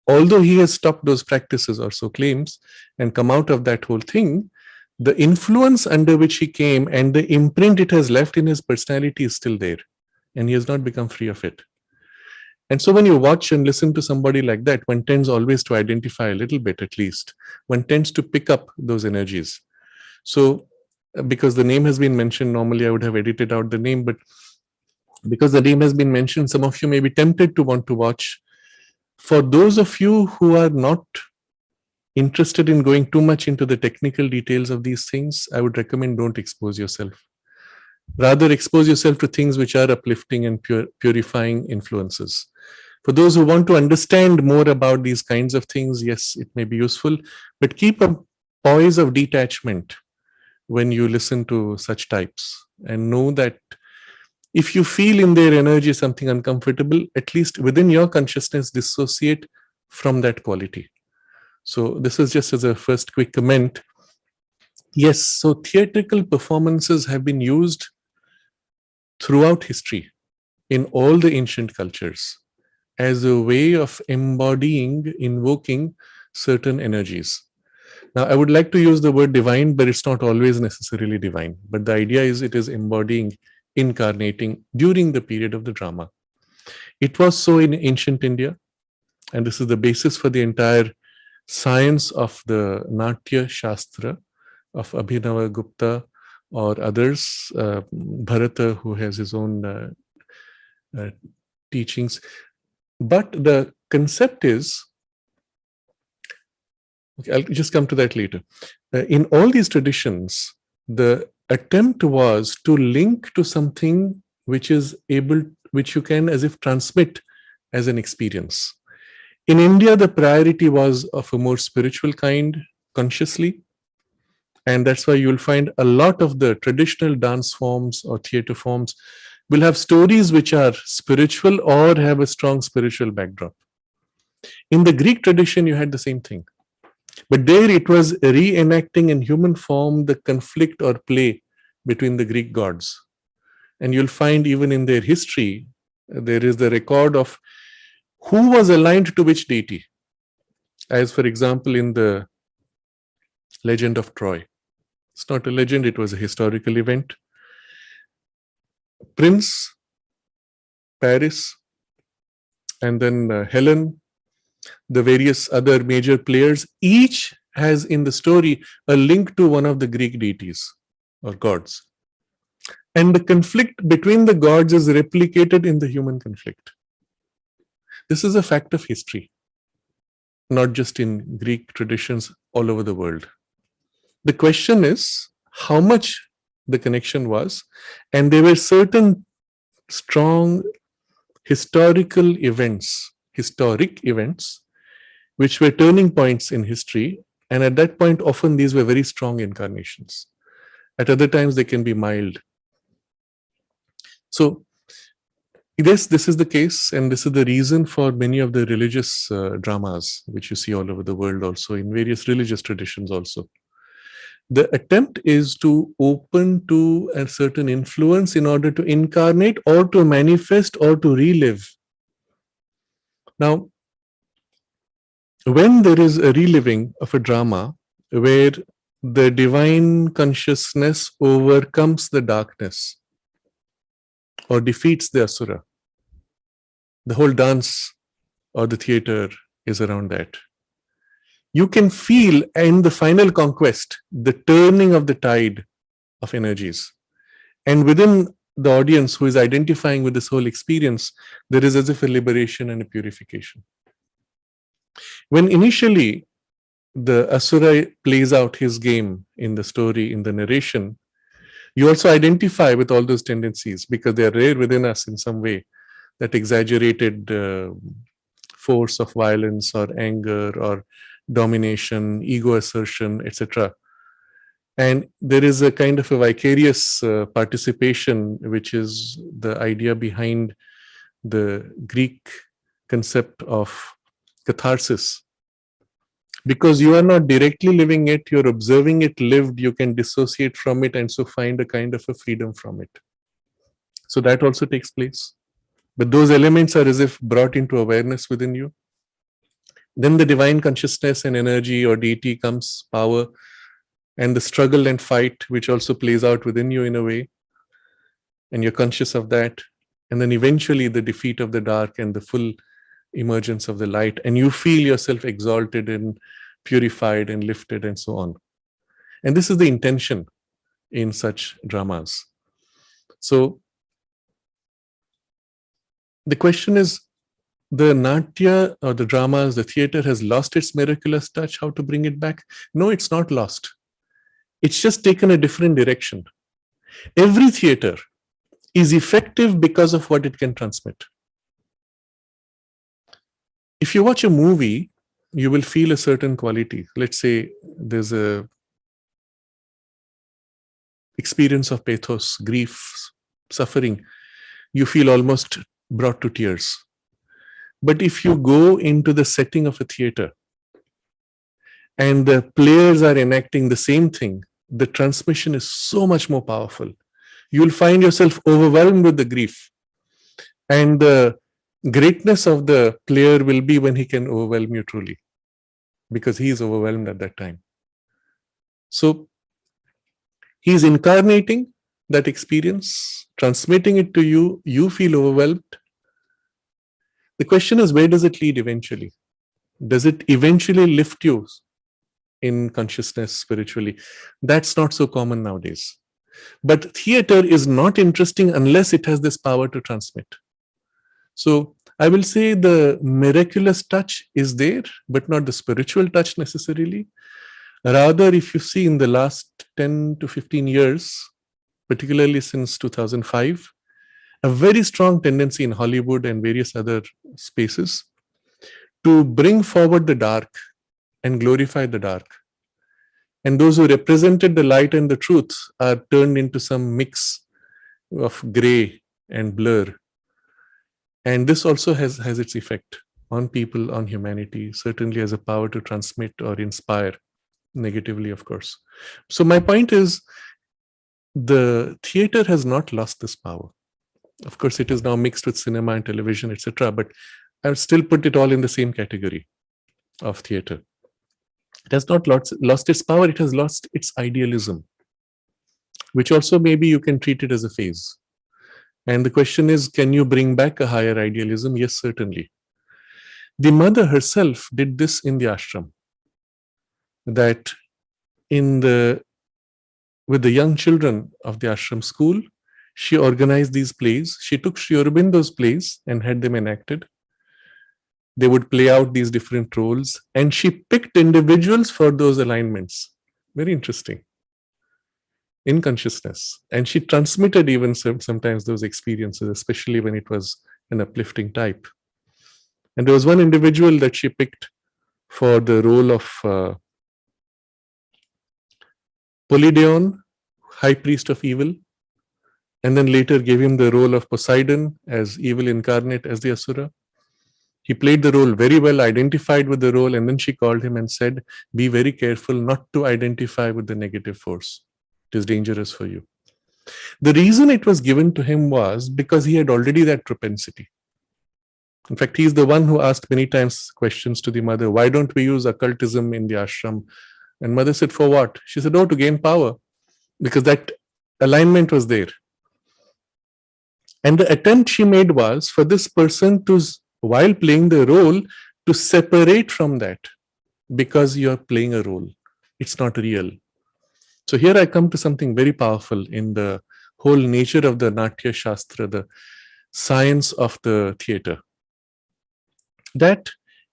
although he has stopped those practices, or so claims, and come out of that whole thing, the influence under which he came and the imprint it has left in his personality is still there, and he has not become free of it. And so when you watch and listen to somebody like that, one tends always to identify a little bit, at least. One tends to pick up those energies. So because the name has been mentioned, normally I would have edited out the name, but because the name has been mentioned, some of you may be tempted to want to watch. For those of you who are not interested in going too much into the technical details of these things, I would recommend don't expose yourself. Rather, expose yourself to things which are uplifting and purifying influences. For those who want to understand more about these kinds of things, yes, it may be useful, but keep a poise of detachment when you listen to such types, and know that if you feel in their energy something uncomfortable, at least within your consciousness, dissociate from that quality. So this is just as a first quick comment. Yes, so theatrical performances have been used throughout history in all the ancient cultures as a way of embodying, invoking certain energies. Now, I would like to use the word divine, but it's not always necessarily divine. But the idea is it is embodying, incarnating during the period of the drama. It was so in ancient India, and this is the basis for the entire science of the Natya Shastra of Abhinava Gupta or others, Bharata, who has his own teachings. But the concept is, okay, I'll just come to that later. In all these traditions, the attempt was to link to something which is able, which you can as if transmit as an experience. In India, the priority was of a more spiritual kind, consciously. And that's why you'll find a lot of the traditional dance forms or theater forms will have stories which are spiritual or have a strong spiritual backdrop. In the Greek tradition, you had the same thing. But there it was reenacting in human form the conflict or play between the Greek gods. And you'll find even in their history, there is the record of who was aligned to which deity. As for example, in the legend of Troy. It's not a legend, it was a historical event. Prince, Paris, and then Helen, the various other major players, each has in the story a link to one of the Greek deities or gods. And the conflict between the gods is replicated in the human conflict. This is a fact of history, not just in Greek traditions all over the world. The question is how much the connection was, and there were certain strong historic events, which were turning points in history. And at that point, often these were very strong incarnations. At other times, they can be mild. So, yes, this is the case, and this is the reason for many of the religious dramas, which you see all over the world also, in various religious traditions also. The attempt is to open to a certain influence in order to incarnate or to manifest or to relive. Now, when there is a reliving of a drama where the divine consciousness overcomes the darkness or defeats the asura, the whole dance or the theater is around that. You can feel in the final conquest the turning of the tide of energies. And within the audience who is identifying with this whole experience, there is as if a liberation and a purification. When initially the asura plays out his game in the story, in the narration, you also identify with all those tendencies because they are rare within us in some way, that exaggerated force of violence or anger or domination, ego assertion, etc. And there is a kind of a vicarious participation, which is the idea behind the Greek concept of catharsis. Because you are not directly living it, you're observing it lived, you can dissociate from it and so find a kind of a freedom from it. So that also takes place. But those elements are as if brought into awareness within you. Then the divine consciousness and energy or deity comes, power, and the struggle and fight, which also plays out within you in a way. And you're conscious of that. And then eventually the defeat of the dark and the full emergence of the light. And you feel yourself exalted and purified and lifted and so on. And this is the intention in such dramas. So the question is, the Natya or the dramas, the theater has lost its miraculous touch. How to bring it back? No, it's not lost. It's just taken a different direction. Every theater is effective because of what it can transmit. If you watch a movie, you will feel a certain quality. Let's say there's a experience of pathos, grief, suffering, you feel almost brought to tears. But if you go into the setting of a theater and the players are enacting the same thing, the transmission is so much more powerful. You'll find yourself overwhelmed with the grief. And the greatness of the player will be when he can overwhelm you truly, because he is overwhelmed at that time. So he's incarnating that experience, transmitting it to you, you feel overwhelmed. The question is, where does it lead eventually? Does it eventually lift you in consciousness spiritually? That's not so common nowadays. But theater is not interesting unless it has this power to transmit. So I will say the miraculous touch is there, but not the spiritual touch necessarily. Rather, if you see in the last 10 to 15 years, particularly since 2005, a very strong tendency in Hollywood and various other spaces to bring forward the dark and glorify the dark. And those who represented the light and the truth are turned into some mix of gray and blur. And this also has its effect on people, on humanity, certainly has a power to transmit or inspire negatively, of course. So my point is, the theater has not lost this power. Of course, it is now mixed with cinema and television, etc. But I would still put it all in the same category of theater. It has not lost its power, it has lost its idealism, which also maybe you can treat it as a phase. And the question is, can you bring back a higher idealism? Yes, certainly. The mother herself did this in the ashram, that with the young children of the ashram school, she organized these plays. She took Sri Aurobindo's plays and had them enacted. They would play out these different roles, and she picked individuals for those alignments. Very interesting. In consciousness. And she transmitted even sometimes those experiences, especially when it was an uplifting type. And there was one individual that she picked for the role of Polydeon, high priest of evil, and then later gave him the role of Poseidon as evil incarnate as the Asura. He played the role very well, identified with the role, and then she called him and said, be very careful not to identify with the negative force. It is dangerous for you. The reason it was given to him was because he had already that propensity. In fact, he's the one who asked many times questions to the mother, why don't we use occultism in the ashram? And mother said, for what? She said, oh, to gain power, because that alignment was there. And the attempt she made was for this person to, while playing the role, to separate from that, because you're playing a role. It's not real. So here I come to something very powerful in the whole nature of the Natya Shastra, the science of the theater, that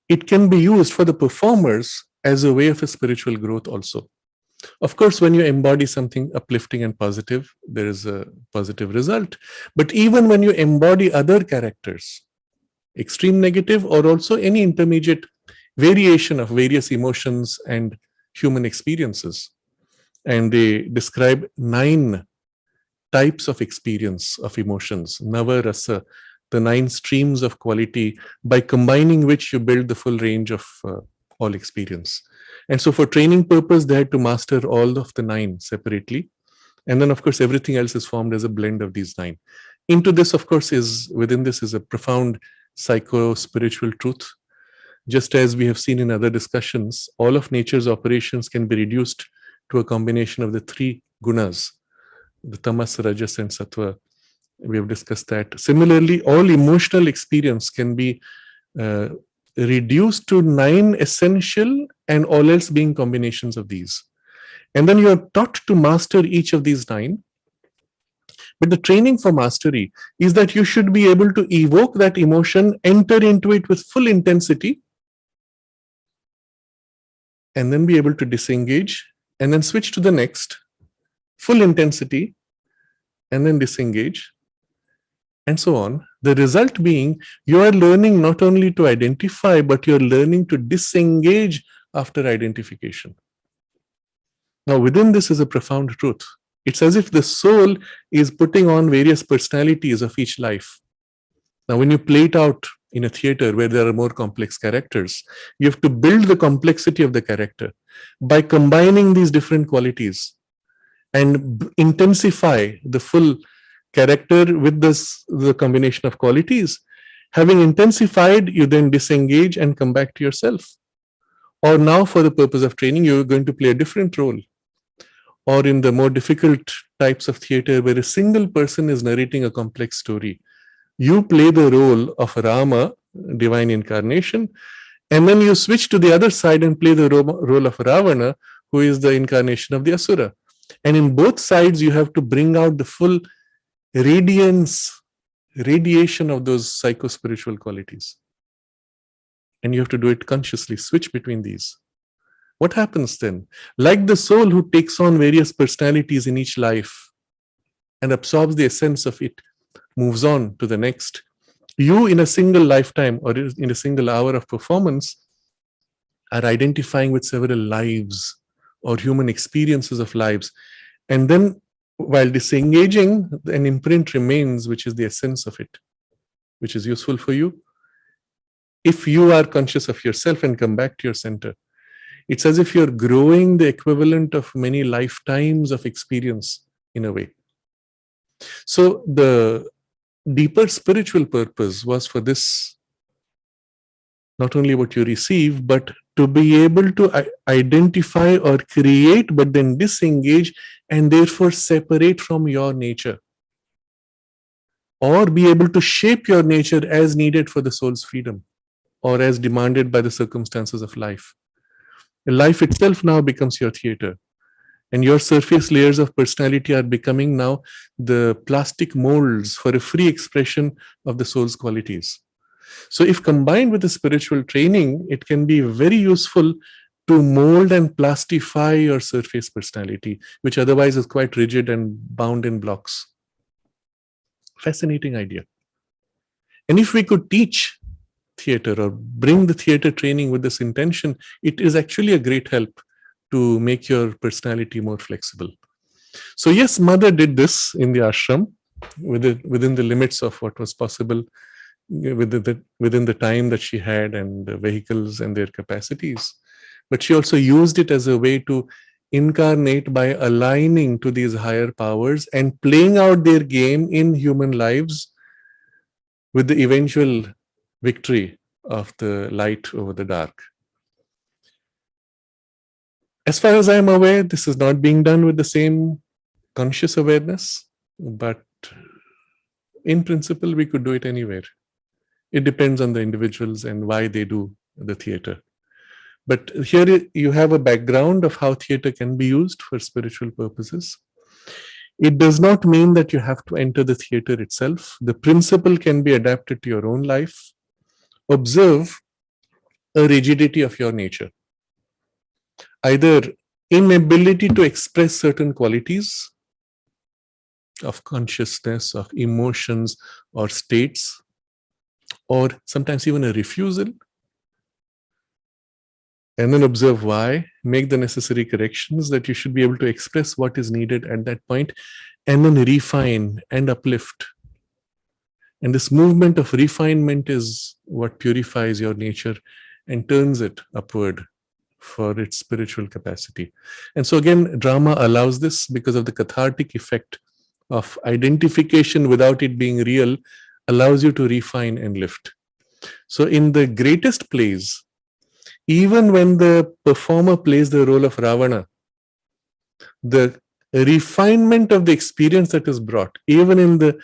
it can be used for the performers as a way of a spiritual growth also. Of course, when you embody something uplifting and positive, there is a positive result. But even when you embody other characters, extreme negative or also any intermediate variation of various emotions and human experiences, and they describe 9 types of experience of emotions, Nava Rasa, the 9 streams of quality, by combining which you build the full range of all experience. And so for training purpose, they had to master all of the 9 separately. And then, of course, everything else is formed as a blend of these 9. Into this, of course, within this is a profound psycho-spiritual truth. Just as we have seen in other discussions, all of nature's operations can be reduced to a combination of the 3 gunas, the tamas, rajas, and sattva. We have discussed that. Similarly, all emotional experience can be reduced to 9 essential, and all else being combinations of these. And then you are taught to master each of these 9. But the training for mastery is that you should be able to evoke that emotion, enter into it with full intensity, and then be able to disengage, and then switch to the next, full intensity, and then disengage, and so on. The result being, you are learning not only to identify, but you're learning to disengage after identification. Now, within this is a profound truth. It's as if the soul is putting on various personalities of each life. Now, when you play it out in a theater where there are more complex characters, you have to build the complexity of the character by combining these different qualities and intensify the full character with the combination of qualities. Having intensified, you then disengage and come back to yourself. Or now, for the purpose of training, you're going to play a different role. Or in the more difficult types of theater where a single person is narrating a complex story, you play the role of Rama, divine incarnation, and then you switch to the other side and play the role of Ravana, who is the incarnation of the Asura. And in both sides, you have to bring out the full radiation of those psycho-spiritual qualities. And you have to do it consciously, switch between these. What happens then? Like the soul who takes on various personalities in each life and absorbs the essence of it, moves on to the next. You, in a single lifetime or in a single hour of performance, are identifying with several lives or human experiences of lives. And then, while disengaging, an imprint remains, which is the essence of it, which is useful for you. If you are conscious of yourself and come back to your center, it's as if you're growing the equivalent of many lifetimes of experience in a way. So the deeper spiritual purpose was for this, not only what you receive, but to be able to identify or create, but then disengage and therefore separate from your nature, or be able to shape your nature as needed for the soul's freedom or as demanded by the circumstances of life. Life itself now becomes your theater, and your surface layers of personality are becoming now the plastic molds for a free expression of the soul's qualities. So if combined with the spiritual training, it can be very useful to mold and plastify your surface personality, which otherwise is quite rigid and bound in blocks. Fascinating idea. And if we could teach theater or bring the theater training with this intention, it is actually a great help to make your personality more flexible. So yes, Mother did this in the ashram within the limits of what was possible within the time that she had and the vehicles and their capacities. But she also used it as a way to incarnate by aligning to these higher powers and playing out their game in human lives with the eventual victory of the light over the dark. As far as I am aware, this is not being done with the same conscious awareness, but in principle, we could do it anywhere. It depends on the individuals and why they do the theater. But here you have a background of how theater can be used for spiritual purposes. It does not mean that you have to enter the theater itself. The principle can be adapted to your own life. Observe a rigidity of your nature, either inability to express certain qualities of consciousness, of emotions or states, or sometimes even a refusal. And then observe why, make the necessary corrections that you should be able to express what is needed at that point, and then refine and uplift. And this movement of refinement is what purifies your nature and turns it upward for its spiritual capacity. And so again, drama allows this because of the cathartic effect of identification without it being real, allows you to refine and lift. So in the greatest plays, even when the performer plays the role of Ravana, the refinement of the experience that is brought, even in the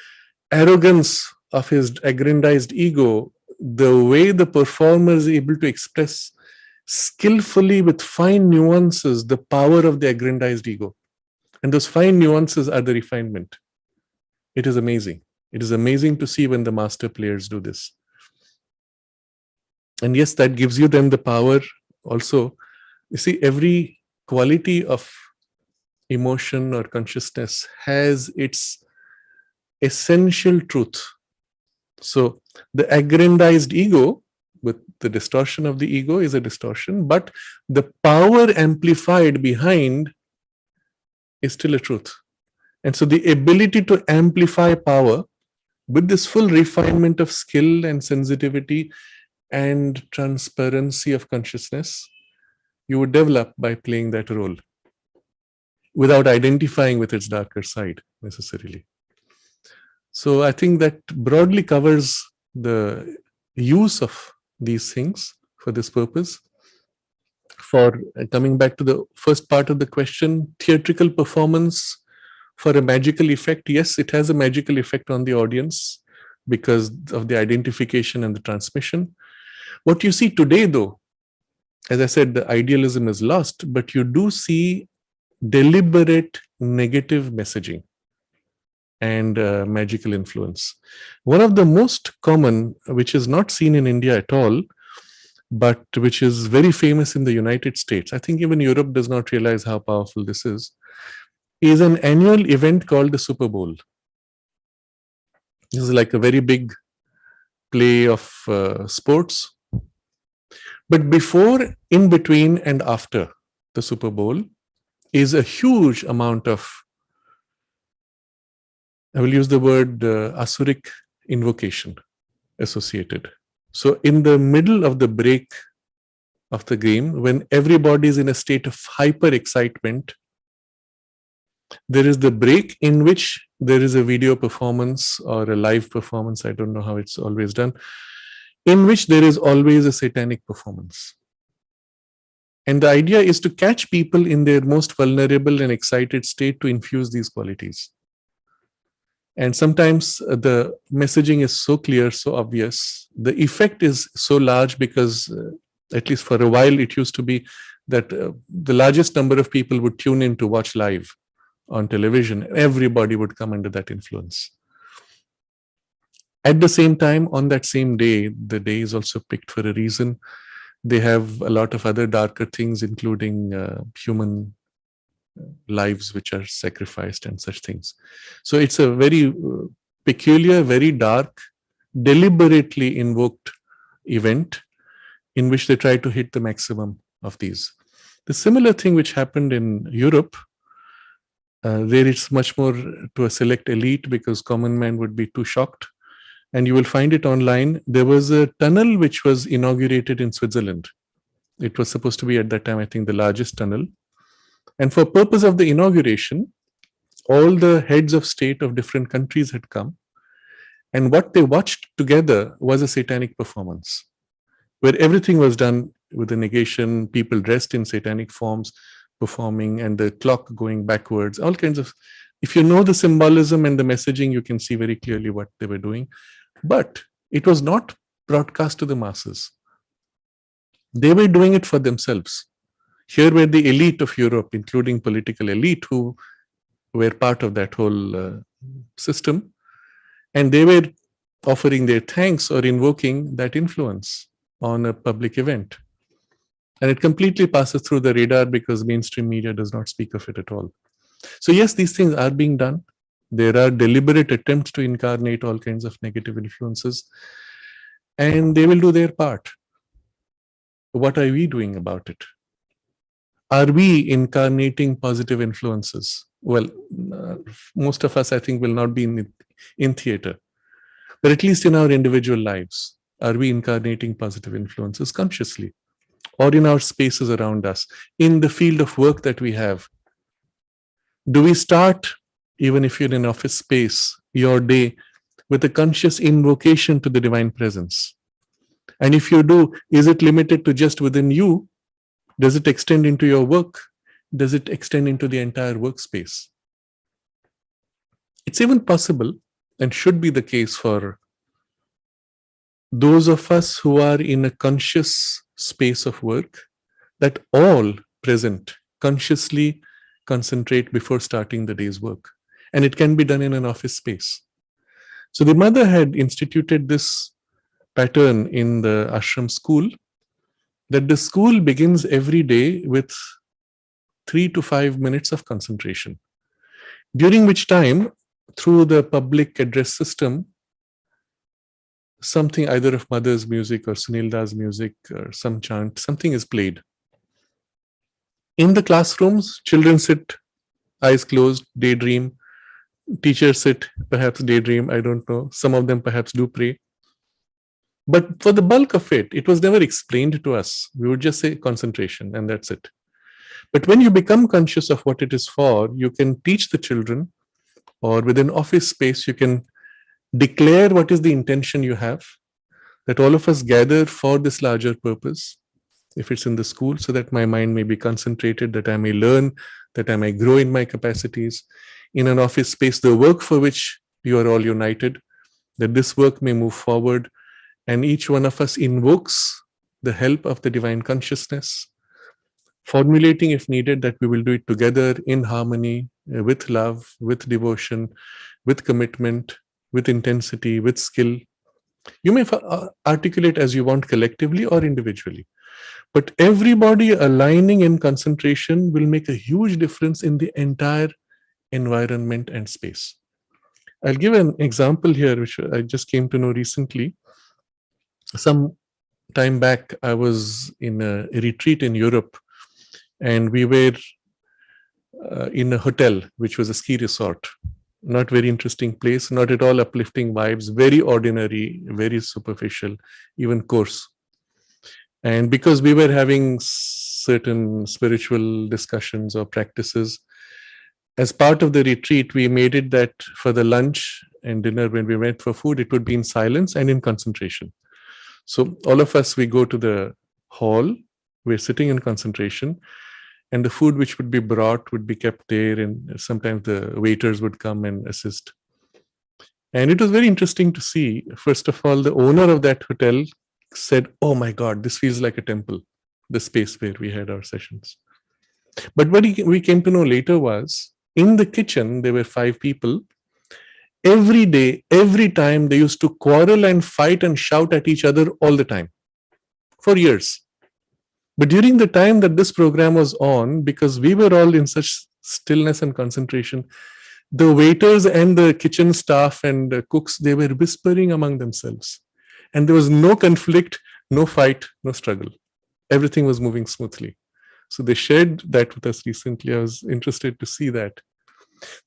arrogance of his aggrandized ego, the way the performer is able to express skillfully with fine nuances the power of the aggrandized ego. And those fine nuances are the refinement. It is amazing. It is amazing to see when the master players do this. And yes, that gives you then the power also. You see, every quality of emotion or consciousness has its essential truth. So the aggrandized ego, with the distortion of the ego, is a distortion, but the power amplified behind is still a truth. And so the ability to amplify power with this full refinement of skill and sensitivity and transparency of consciousness, you would develop by playing that role without identifying with its darker side necessarily. So I think that broadly covers the use of these things for this purpose. For coming back to the first part of the question, theatrical performance for a magical effect, yes, it has a magical effect on the audience because of the identification and the transmission. What you see today, though, as I said, the idealism is lost, but you do see deliberate negative messaging and magical influence. One of the most common, which is not seen in India at all, but which is very famous in the United States, I think even Europe does not realize how powerful this is an annual event called the Super Bowl. This is like a very big play of sports. But before, in between, and after the Super Bowl is a huge amount of, I will use the word asuric invocation associated. So in the middle of the break of the game, when everybody is in a state of hyper excitement, there is the break in which there is a video performance or a live performance, I don't know how it's always done, in which there is always a satanic performance. And the idea is to catch people in their most vulnerable and excited state to infuse these qualities. And sometimes the messaging is so clear, so obvious. The effect is so large because, at least for a while, it used to be that the largest number of people would tune in to watch live on television. Everybody would come under that influence. At the same time, on that same day, the day is also picked for a reason. They have a lot of other darker things, including human lives which are sacrificed and such things. So it's a very peculiar, very dark, deliberately invoked event in which they try to hit the maximum of these. The similar thing which happened in Europe, there it's much more to a select elite because common man would be too shocked. And you will find it online. There was a tunnel which was inaugurated in Switzerland. It was supposed to be at that time, I think, the largest tunnel. And for purpose of the inauguration, all the heads of state of different countries had come. And what they watched together was a satanic performance, where everything was done with a negation, people dressed in satanic forms performing, and the clock going backwards, all kinds of... If you know the symbolism and the messaging, you can see very clearly what they were doing. But it was not broadcast to the masses. They were doing it for themselves. Here were the elite of Europe, including political elite, who were part of that whole system. And they were offering their thanks or invoking that influence on a public event. And it completely passes through the radar because mainstream media does not speak of it at all. So yes, these things are being done. There are deliberate attempts to incarnate all kinds of negative influences, and they will do their part. What are we doing about it? Are we incarnating positive influences? Well, most of us, I think, will not be in theater, but at least in our individual lives, are we incarnating positive influences consciously, or in our spaces around us, in the field of work that we have? Do we start, even if you're in an office space, your day with a conscious invocation to the divine presence? And if you do, is it limited to just within you? Does it extend into your work? Does it extend into the entire workspace? It's even possible, and should be the case for those of us who are in a conscious space of work, that all present consciously concentrate before starting the day's work. And it can be done in an office space. So the mother had instituted this pattern in the ashram school, that the school begins every day with 3 to 5 minutes of concentration, during which time, through the public address system, something either of mother's music or Sunilda's music or some chant, something is played. In the classrooms, children sit, eyes closed, daydream, Teachers sit, perhaps daydream, I don't know. Some of them perhaps do pray. But for the bulk of it, it was never explained to us. We would just say concentration, and that's it. But when you become conscious of what it is for, you can teach the children, or within office space, you can declare what is the intention you have, that all of us gather for this larger purpose. If it's in the school, so that my mind may be concentrated, that I may learn, that I may grow in my capacities. In an office space, the work for which you are all united, that this work may move forward, and each one of us invokes the help of the divine consciousness, formulating, if needed, that we will do it together in harmony, with love, with devotion, with commitment, with intensity, with skill. You may articulate as you want collectively or individually, but everybody aligning in concentration will make a huge difference in the entire environment and space. I'll give an example here, which I just came to know recently. Some time back, I was in a retreat in Europe, and we were in a hotel, which was a ski resort. Not very interesting place, not at all uplifting vibes, very ordinary, very superficial, even coarse. And because we were having certain spiritual discussions or practices, as part of the retreat, we made it that for the lunch and dinner, when we went for food, it would be in silence and in concentration. So all of us, we go to the hall, we're sitting in concentration, and the food which would be brought would be kept there, and sometimes the waiters would come and assist. And it was very interesting to see. First of all, the owner of that hotel said, "Oh my God, this feels like a temple," the space where we had our sessions. But what we came to know later was, in the kitchen, there were 5 people. Every day, every time, they used to quarrel and fight and shout at each other all the time for years. But during the time that this program was on, because we were all in such stillness and concentration, the waiters and the kitchen staff and the cooks, they were whispering among themselves. And there was no conflict, no fight, no struggle. Everything was moving smoothly. So they shared that with us recently. I was interested to see that.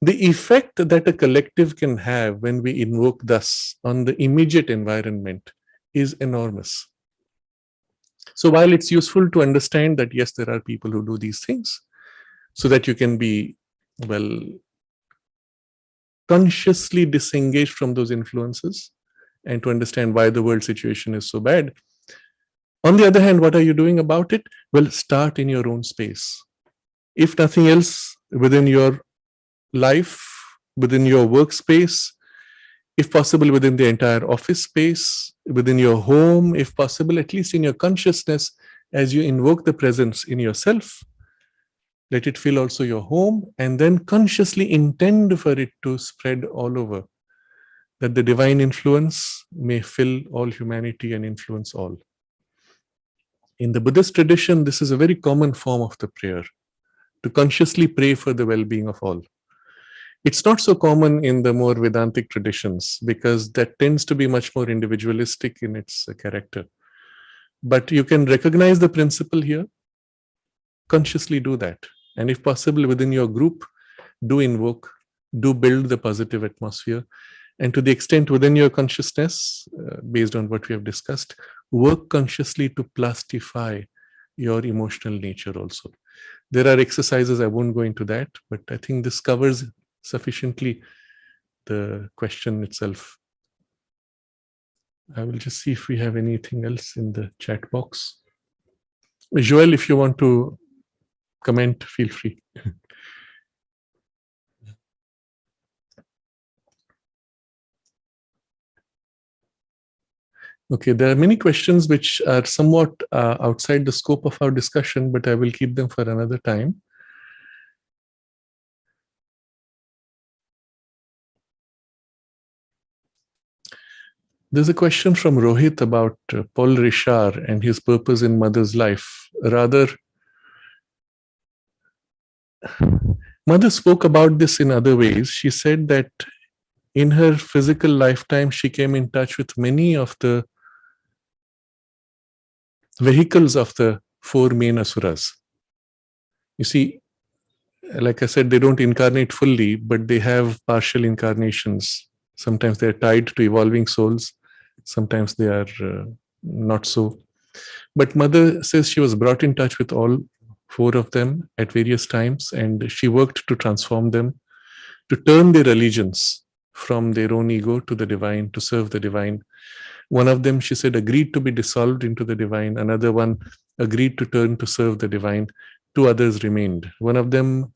The effect that a collective can have when we invoke thus on the immediate environment is enormous. So while it's useful to understand that, yes, there are people who do these things, so that you can be, well, consciously disengaged from those influences and to understand why the world situation is so bad. On the other hand, what are you doing about it? Well, start in your own space. If nothing else, within your life, within your workspace, if possible, within the entire office space, within your home, if possible, at least in your consciousness, as you invoke the presence in yourself, let it fill also your home, and then consciously intend for it to spread all over, that the divine influence may fill all humanity and influence all. In the Buddhist tradition, this is a very common form of the prayer, to consciously pray for the well-being of all. It's not so common in the more Vedantic traditions, because that tends to be much more individualistic in its character. But you can recognize the principle here, consciously do that. And if possible, within your group, do invoke, do build the positive atmosphere. And to the extent within your consciousness, based on what we have discussed, work consciously to plastify your emotional nature also. There are exercises, I won't go into that, but I think this covers sufficiently the question itself. I will just see if we have anything else in the chat box. Joel, if you want to comment, feel free. Okay, there are many questions which are somewhat outside the scope of our discussion, but I will keep them for another time. There's a question from Rohit about Paul Richard and his purpose in Mother's life. Rather, Mother spoke about this in other ways. She said that in her physical lifetime, she came in touch with many of the vehicles of the 4 main asuras. You see, like I said, they don't incarnate fully, but they have partial incarnations. Sometimes they are tied to evolving souls. Sometimes they are not so. But mother says she was brought in touch with all four of them at various times, and she worked to transform them, to turn their allegiance from their own ego to the divine, to serve the divine. One of them, she said, agreed to be dissolved into the divine. Another one agreed to turn to serve the divine. Two others remained. One of them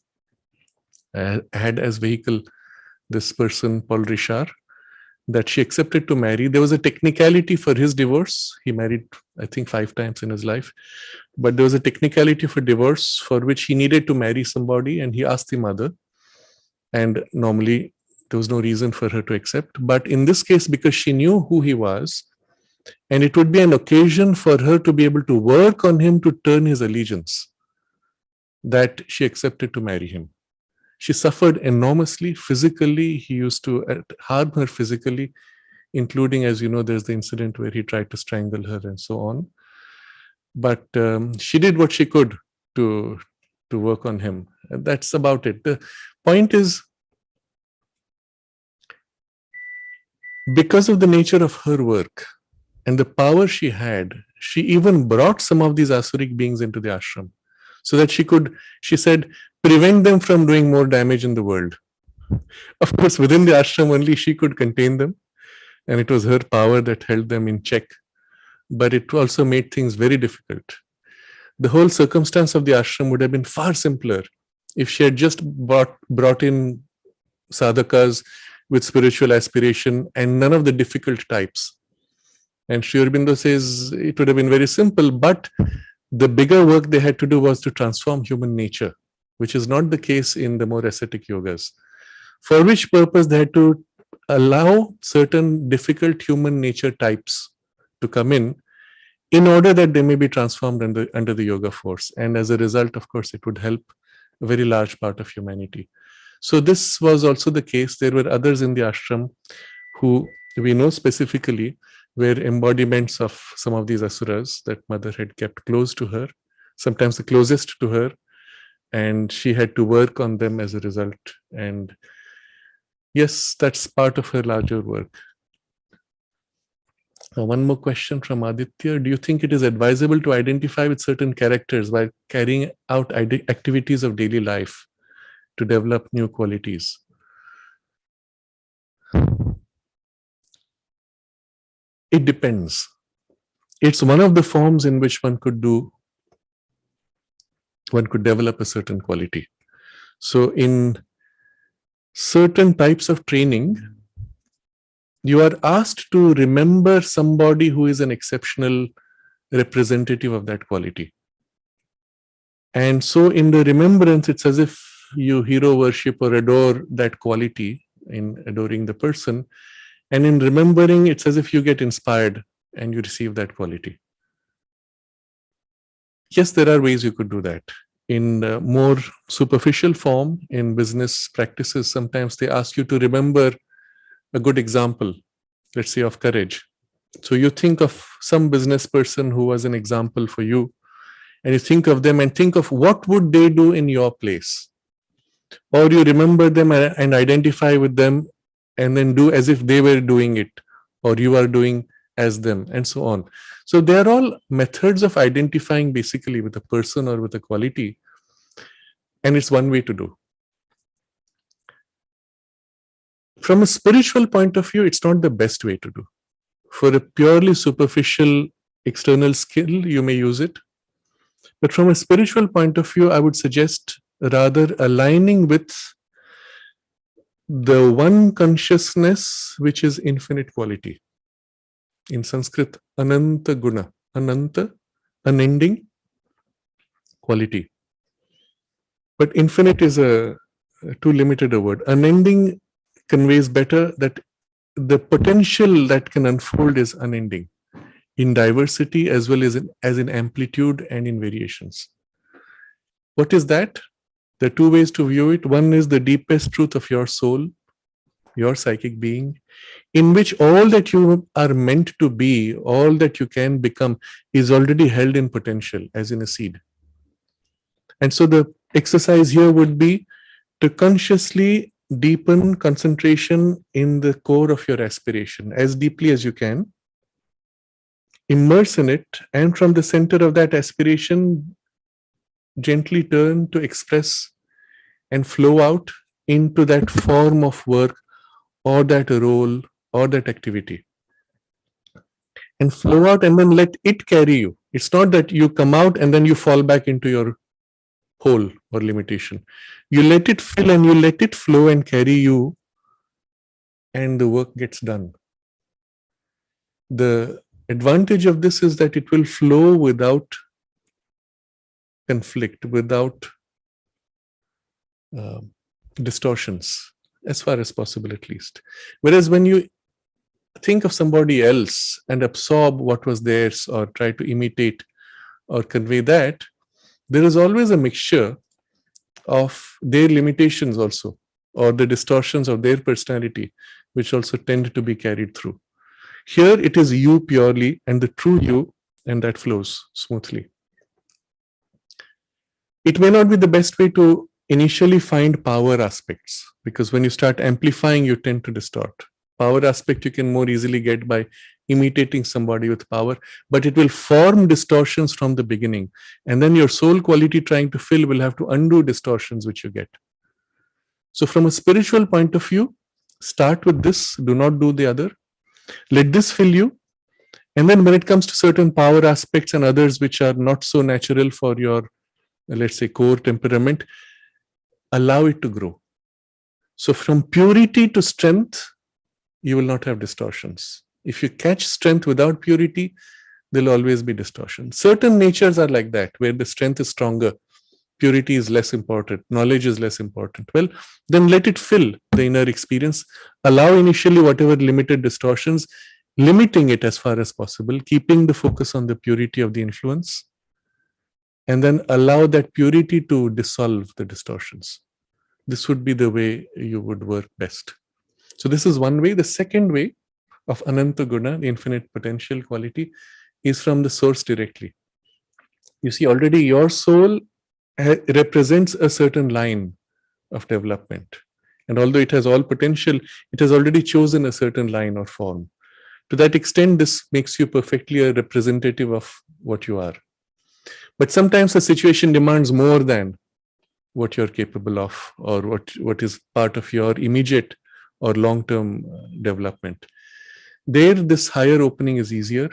had as vehicle this person, Paul Richard, that she accepted to marry. There was a technicality for his divorce. He married, I think, 5 times in his life. But there was a technicality for divorce for which he needed to marry somebody, and he asked the mother. And normally there was no reason for her to accept. But in this case, because she knew who he was, and it would be an occasion for her to be able to work on him to turn his allegiance, that she accepted to marry him. She suffered enormously physically. He used to harm her physically, including, as you know, there's the incident where he tried to strangle her and so on. But she did what she could to work on him. And that's about it. The point is, because of the nature of her work and the power she had, she even brought some of these Asuric beings into the ashram so that she could, she said, prevent them from doing more damage in the world. Of course, within the ashram only she could contain them, and it was her power that held them in check. But it also made things very difficult. The whole circumstance of the ashram would have been far simpler if she had just brought in sadhakas with spiritual aspiration and none of the difficult types. And Sri Aurobindo says it would have been very simple, but the bigger work they had to do was to transform human nature, which is not the case in the more ascetic yogas, for which purpose they had to allow certain difficult human nature types to come in order that they may be transformed under the yoga force. And as a result, of course, it would help a very large part of humanity. So this was also the case. There were others in the ashram who we know specifically were embodiments of some of these asuras that mother had kept close to her, sometimes the closest to her, and she had to work on them as a result. And yes, that's part of her larger work. Now, one more question from Aditya. Do you think it is advisable to identify with certain characters while carrying out activities of daily life to develop new qualities? It depends. It's one of the forms in which one could develop a certain quality. So in certain types of training, you are asked to remember somebody who is an exceptional representative of that quality. And so in the remembrance, it's as if you hero worship or adore that quality in adoring the person. And in remembering, it's as if you get inspired and you receive that quality. Yes, there are ways you could do that. In more superficial form, in business practices, sometimes they ask you to remember a good example, let's say, of courage. So you think of some business person who was an example for you, and you think of them and think of what would they do in your place. Or you remember them and identify with them and then do as if they were doing it, or you are doing as them, and so on. So they are all methods of identifying basically with a person or with a quality, and it's one way to do. From a spiritual point of view, it's not the best way to do. For a purely superficial external skill, you may use it. But from a spiritual point of view, I would suggest rather aligning with the one consciousness which is infinite quality. In Sanskrit, ananta guna, ananta, unending quality. But infinite is a too limited a word. Unending conveys better that the potential that can unfold is unending in diversity as well as in amplitude and in variations. What is that? There are two ways to view it. One is the deepest truth of your soul, your psychic being, in which all that you are meant to be, all that you can become, is already held in potential, as in a seed. And so the exercise here would be to consciously deepen concentration in the core of your aspiration as deeply as you can. Immerse in it, and from the center of that aspiration, gently turn to express and flow out into that form of work or that role or that activity. And flow out and then let it carry you. It's not that you come out and then you fall back into your hole or limitation. You let it fill and you let it flow and carry you, and the work gets done. The advantage of this is that it will flow without conflict, without distortions, as far as possible at least. Whereas when you think of somebody else and absorb what was theirs or try to imitate or convey that, there is always a mixture of their limitations also, or the distortions of their personality, which also tend to be carried through. Here it is you purely and the true you, and that flows smoothly. It may not be the best way to initially find power aspects, because when you start amplifying, you tend to distort. Power aspect you can more easily get by imitating somebody with power, but it will form distortions from the beginning. And then your soul quality trying to fill will have to undo distortions which you get. So from a spiritual point of view, start with this, do not do the other. Let this fill you. And then when it comes to certain power aspects and others which are not so natural for your, let's say, core temperament, allow it to grow. So from purity to strength, you will not have distortions. If you catch strength without purity, there'll always be distortion. Certain natures are like that, where the strength is stronger, purity is less important, knowledge is less important. Well, then let it fill the inner experience. Allow initially whatever limited distortions, limiting it as far as possible, keeping the focus on the purity of the influence, and then allow that purity to dissolve the distortions. This would be the way you would work best. So this is one way. The second way of Ananta Guna, the infinite potential quality, is from the source directly. You see, already your soul represents a certain line of development. And although it has all potential, it has already chosen a certain line or form. To that extent, this makes you perfectly a representative of what you are. But sometimes the situation demands more than what you're capable of, or what is part of your immediate or long-term development. There, this higher opening is easier.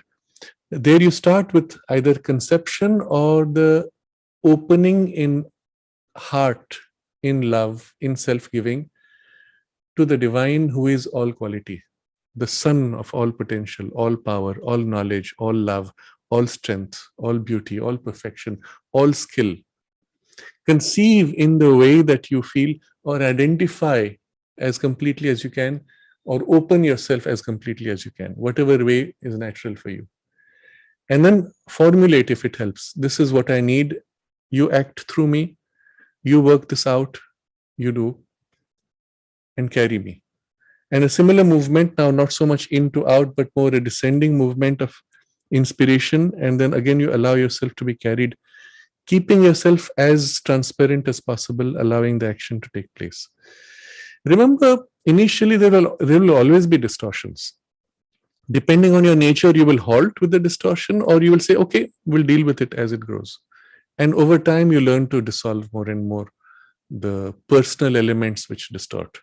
There you start with either conception or the opening in heart, in love, in self-giving to the divine who is all quality, the sun of all potential, all power, all knowledge, all love, all strength, all beauty, all perfection, all skill. Conceive in the way that you feel, or identify as completely as you can, or open yourself as completely as you can, whatever way is natural for you. And then formulate if it helps. This is what I need. You act through me. You work this out. You do. And carry me. And a similar movement, now not so much in to out, but more a descending movement of inspiration. And then again, you allow yourself to be carried, keeping yourself as transparent as possible, allowing the action to take place. Remember, initially there will always be distortions. Depending on your nature, you will halt with the distortion, or you will say, okay, we'll deal with it as it grows. And over time, you learn to dissolve more and more the personal elements which distort.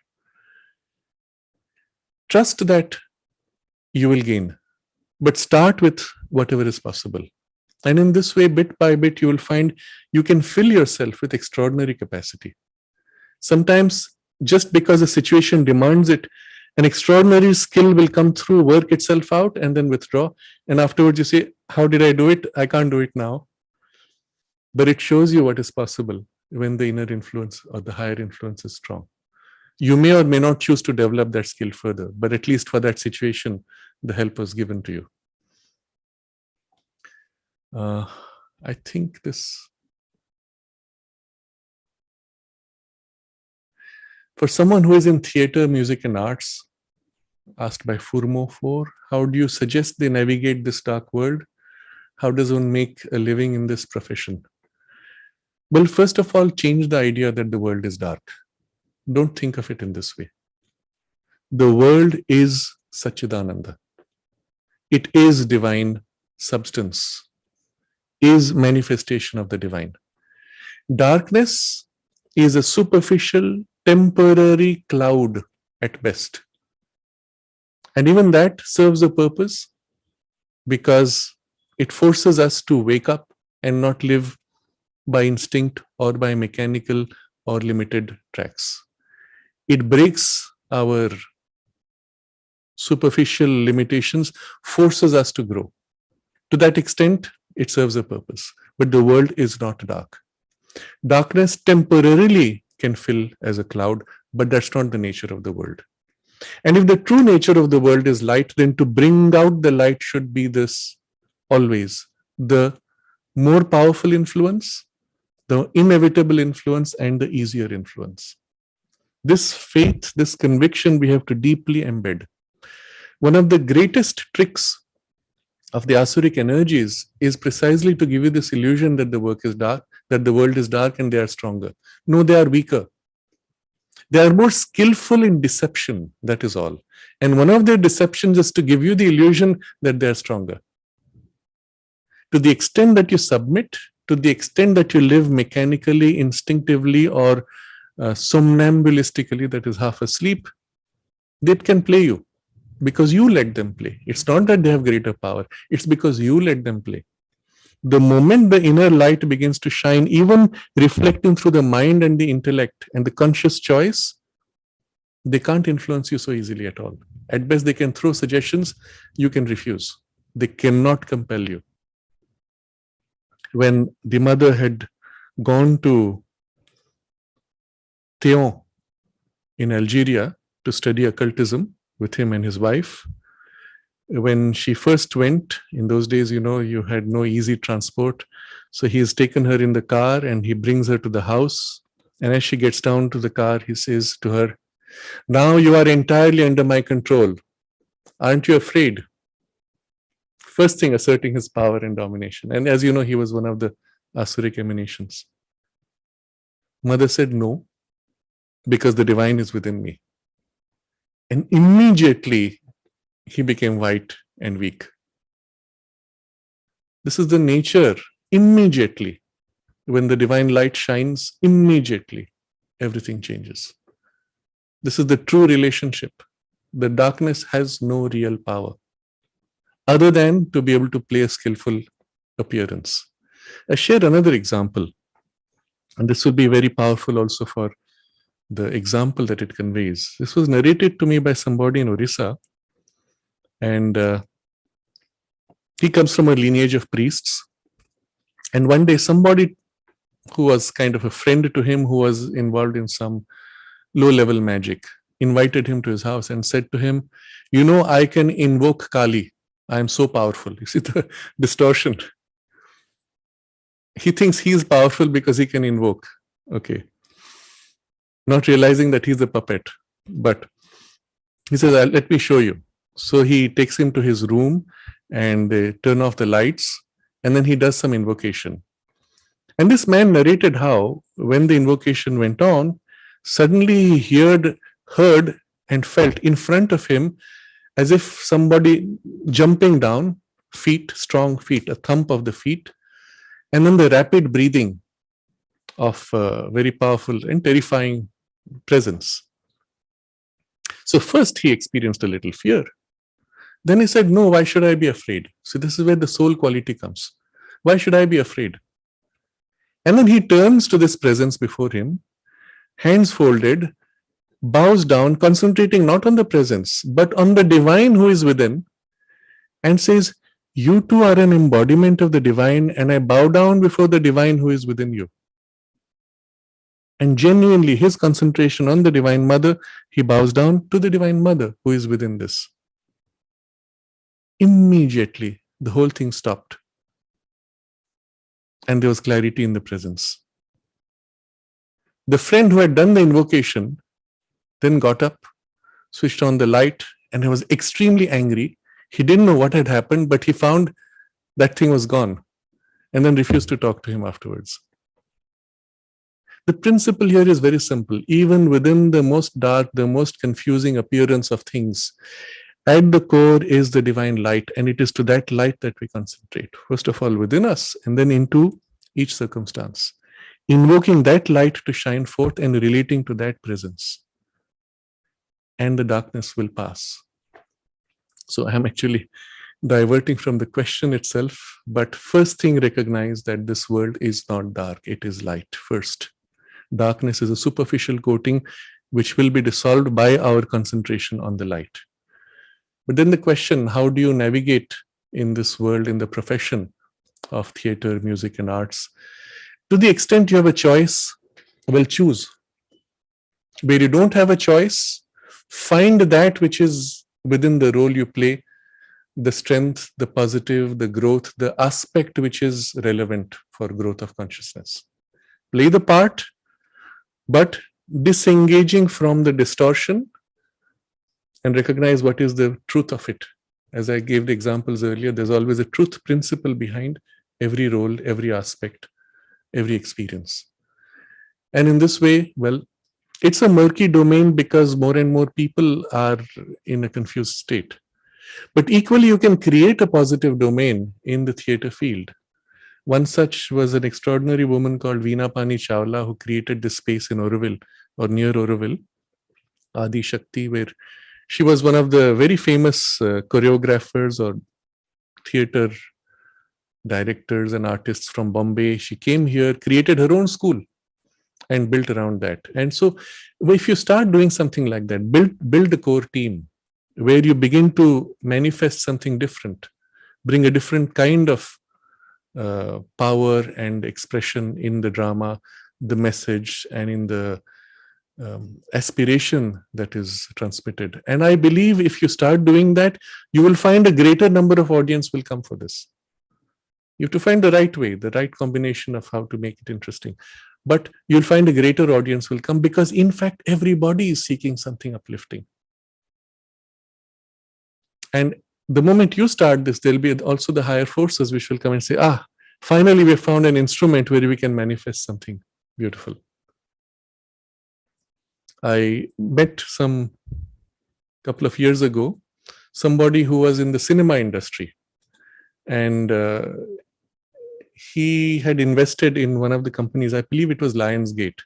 Trust that you will gain, but start with whatever is possible. And in this way, bit by bit, you will find you can fill yourself with extraordinary capacity. Sometimes, just because the situation demands it, an extraordinary skill will come through, work itself out, and then withdraw. And afterwards, you say, how did I do it? I can't do it now. But it shows you what is possible when the inner influence or the higher influence is strong. You may or may not choose to develop that skill further, but at least for that situation, the help was given to you. I think this... For someone who is in theater, music, and arts, asked by Furmo 4, how do you suggest they navigate this dark world? How does one make a living in this profession? Well, first of all, change the idea that the world is dark. Don't think of it in this way. The world is Satchidananda. It is divine substance, is manifestation of the divine. Darkness is a superficial, temporary cloud at best. And even that serves a purpose because it forces us to wake up and not live by instinct or by mechanical or limited tracks. It breaks our superficial limitations, forces us to grow. To that extent, it serves a purpose. But the world is not dark. Darkness temporarily can fill as a cloud, but that's not the nature of the world. And if the true nature of the world is light, then to bring out the light should be this always, the more powerful influence, the inevitable influence, and the easier influence. This faith, this conviction, we have to deeply embed. One of the greatest tricks of the Asuric energies is precisely to give you this illusion that the work is dark, that the world is dark and they are stronger. No, they are weaker. They are more skillful in deception, that is all. And one of their deceptions is to give you the illusion that they are stronger. To the extent that you submit, to the extent that you live mechanically, instinctively, or somnambulistically, that is half asleep, they can play you because you let them play. It's not that they have greater power, it's because you let them play. The moment the inner light begins to shine, even reflecting through the mind and the intellect and the conscious choice, they can't influence you so easily at all. At best, they can throw suggestions, you can refuse. They cannot compel you. When the mother had gone to Theon in Algeria to study occultism with him and his wife, when she first went, in those days, you had no easy transport. So he has taken her in the car and he brings her to the house. And as she gets down to the car, he says to her, "Now you are entirely under my control. Aren't you afraid?" First thing, asserting his power and domination. And as you know, he was one of the Asuric emanations. Mother said, "No, because the divine is within me." And immediately he became white and weak. This is the nature. Immediately, when the divine light shines, immediately everything changes. This is the true relationship. The darkness has no real power other than to be able to play a skillful appearance. I share another example, and this will be very powerful also for the example that it conveys. This was narrated to me by somebody in Orissa, and he comes from a lineage of priests. And one day somebody who was kind of a friend to him, who was involved in some low-level magic, invited him to his house and said to him, "I can invoke Kali. I am so powerful." You see the distortion. He thinks he is powerful because he can invoke. Okay. Not realizing that he's a puppet. But he says, "Let me show you." So he takes him to his room and they turn off the lights, and then he does some invocation. And this man narrated how, when the invocation went on, suddenly he heard and felt in front of him as if somebody jumping down, feet, strong feet, a thump of the feet, and then the rapid breathing of very powerful and terrifying presence. So first he experienced a little fear. Then he said, "No, why should I be afraid?" So this is where the soul quality comes. Why should I be afraid? And then he turns to this presence before him, hands folded, bows down, concentrating not on the presence, but on the divine who is within, and says, "You too are an embodiment of the divine, and I bow down before the divine who is within you." And genuinely, his concentration on the Divine Mother, he bows down to the Divine Mother who is within this. Immediately, the whole thing stopped. And there was clarity in the presence. The friend who had done the invocation then got up, switched on the light, and he was extremely angry. He didn't know what had happened, but he found that thing was gone, and then refused to talk to him afterwards. The principle here is very simple. Even within the most dark, the most confusing appearance of things, at the core is the divine light, and it is to that light that we concentrate. First of all, within us, and then into each circumstance, invoking that light to shine forth and relating to that presence. And the darkness will pass. So I'm actually diverting from the question itself, but first thing, recognize that this world is not dark, it is light first. Darkness is a superficial coating which will be dissolved by our concentration on the light. But then the question, how do you navigate in this world, in the profession of theater, music, and arts? To the extent you have a choice, well, choose. Where you don't have a choice, find that which is within the role you play, the strength, the positive, the growth, the aspect which is relevant for growth of consciousness. Play the part, but disengaging from the distortion and recognize what is the truth of it. As I gave the examples earlier, there's always a truth principle behind every role, every aspect, every experience. And in this way, well, it's a murky domain because more and more people are in a confused state. But equally, you can create a positive domain in the theater field. One such was an extraordinary woman called Veena Pani Chawla, who created this space in Auroville or near Auroville, Adi Shakti, where she was one of the very famous choreographers or theater directors and artists from Bombay. She came here, created her own school and built around that. And so if you start doing something like that, build a core team where you begin to manifest something different, bring a different kind of power and expression in the drama, the message, and in the aspiration that is transmitted. And I believe if you start doing that, you will find a greater number of audience will come for this. You have to find the right way, the right combination of how to make it interesting. But you'll find a greater audience will come because, in fact, everybody is seeking something uplifting. And the moment you start this, there'll be also the higher forces which will come and say, finally, we have found an instrument where we can manifest something beautiful. I met some couple of years ago, somebody who was in the cinema industry, and he had invested in one of the companies, I believe it was Lionsgate.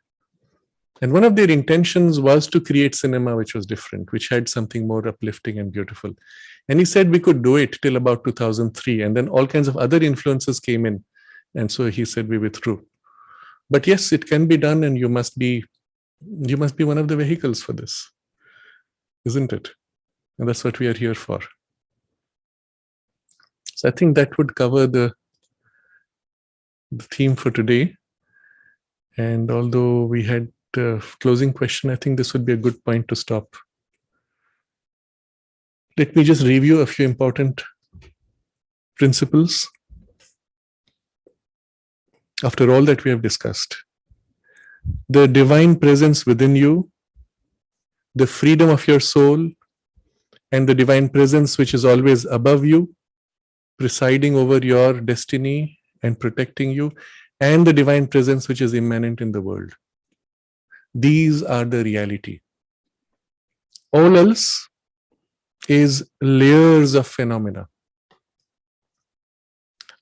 And one of their intentions was to create cinema which was different, which had something more uplifting and beautiful. And he said we could do it till about 2003. And then all kinds of other influences came in. And so he said we withdrew. But yes, it can be done, and you must be one of the vehicles for this, isn't it? And that's what we are here for. So I think that would cover the theme for today. And although we had a closing question, I think this would be a good point to stop. Let me just review a few important principles after all that we have discussed. The divine presence within you, the freedom of your soul, and the divine presence which is always above you, presiding over your destiny and protecting you, and the divine presence which is immanent in the world. These are the reality. All else is layers of phenomena.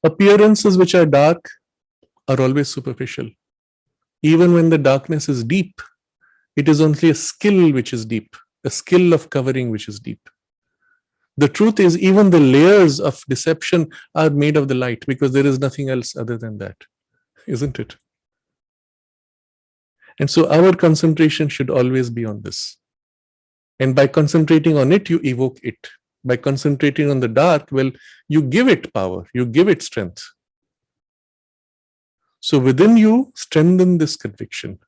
Appearances which are dark are always superficial. Even when the darkness is deep, it is only a skill which is deep, a skill of covering which is deep. The truth is, even the layers of deception are made of the light, because there is nothing else other than that, isn't it? And so our concentration should always be on this. And by concentrating on it, you evoke it. By concentrating on the dark, well, you give it power, you give it strength. So within you, strengthen this conviction.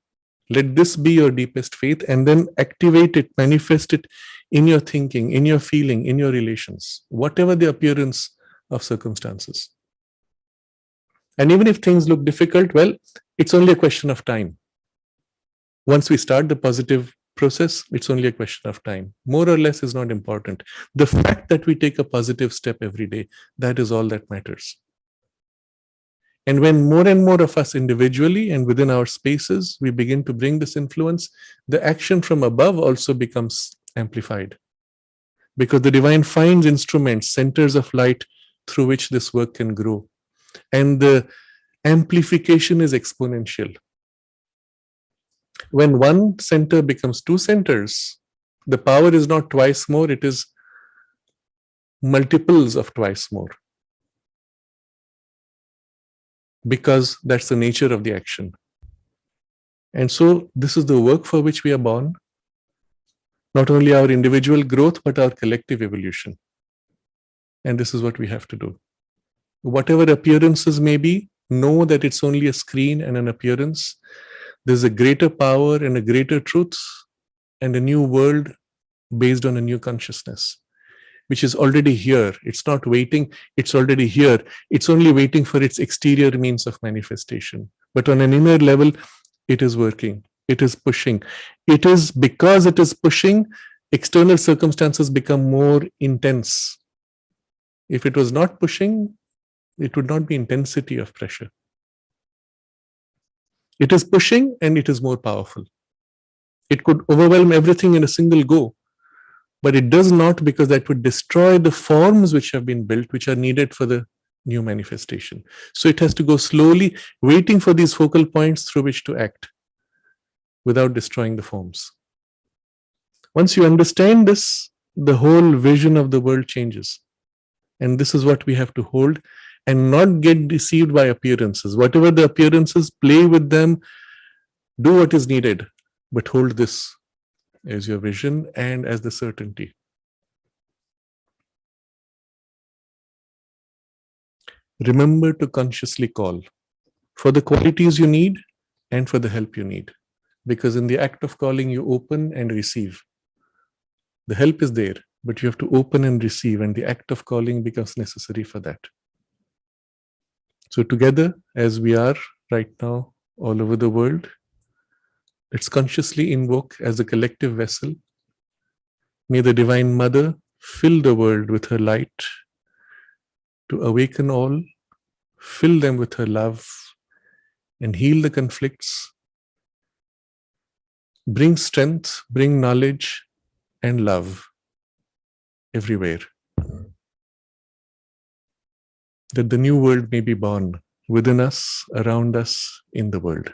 Let this be your deepest faith, and then activate it, manifest it in your thinking, in your feeling, in your relations, whatever the appearance of circumstances. And even if things look difficult, well, it's only a question of time. Once we start the positive process, it's only a question of time. More or less is not important. The fact that we take a positive step every day, that is all that matters. And when more and more of us individually and within our spaces, we begin to bring this influence, the action from above also becomes amplified. Because the divine finds instruments, centers of light through which this work can grow. And the amplification is exponential. When one center becomes two centers, the power is not twice more, it is multiples of twice more. Because that's the nature of the action. And so this is the work for which we are born. Not only our individual growth, but our collective evolution. And this is what we have to do. Whatever appearances may be, know that it's only a screen and an appearance. There's a greater power and a greater truth and a new world based on a new consciousness, which is already here. It's not waiting, it's already here. It's only waiting for its exterior means of manifestation. But on an inner level, it is working, it is pushing. It is because it is pushing, external circumstances become more intense. If it was not pushing, it would not be intensity of pressure. It is pushing and it is more powerful. It could overwhelm everything in a single go. But it does not, because that would destroy the forms which have been built, which are needed for the new manifestation. So it has to go slowly, waiting for these focal points through which to act without destroying the forms. Once you understand this, the whole vision of the world changes. And this is what we have to hold and not get deceived by appearances. Whatever the appearances, play with them, do what is needed, but hold this as your vision and as the certainty. Remember to consciously call for the qualities you need and for the help you need. Because in the act of calling, you open and receive. The help is there, but you have to open and receive, and the act of calling becomes necessary for that. So together, as we are right now all over the world, let's consciously invoke as a collective vessel. May the Divine Mother fill the world with her light to awaken all, fill them with her love, and heal the conflicts, bring strength, bring knowledge and love everywhere. That the new world may be born within us, around us, in the world.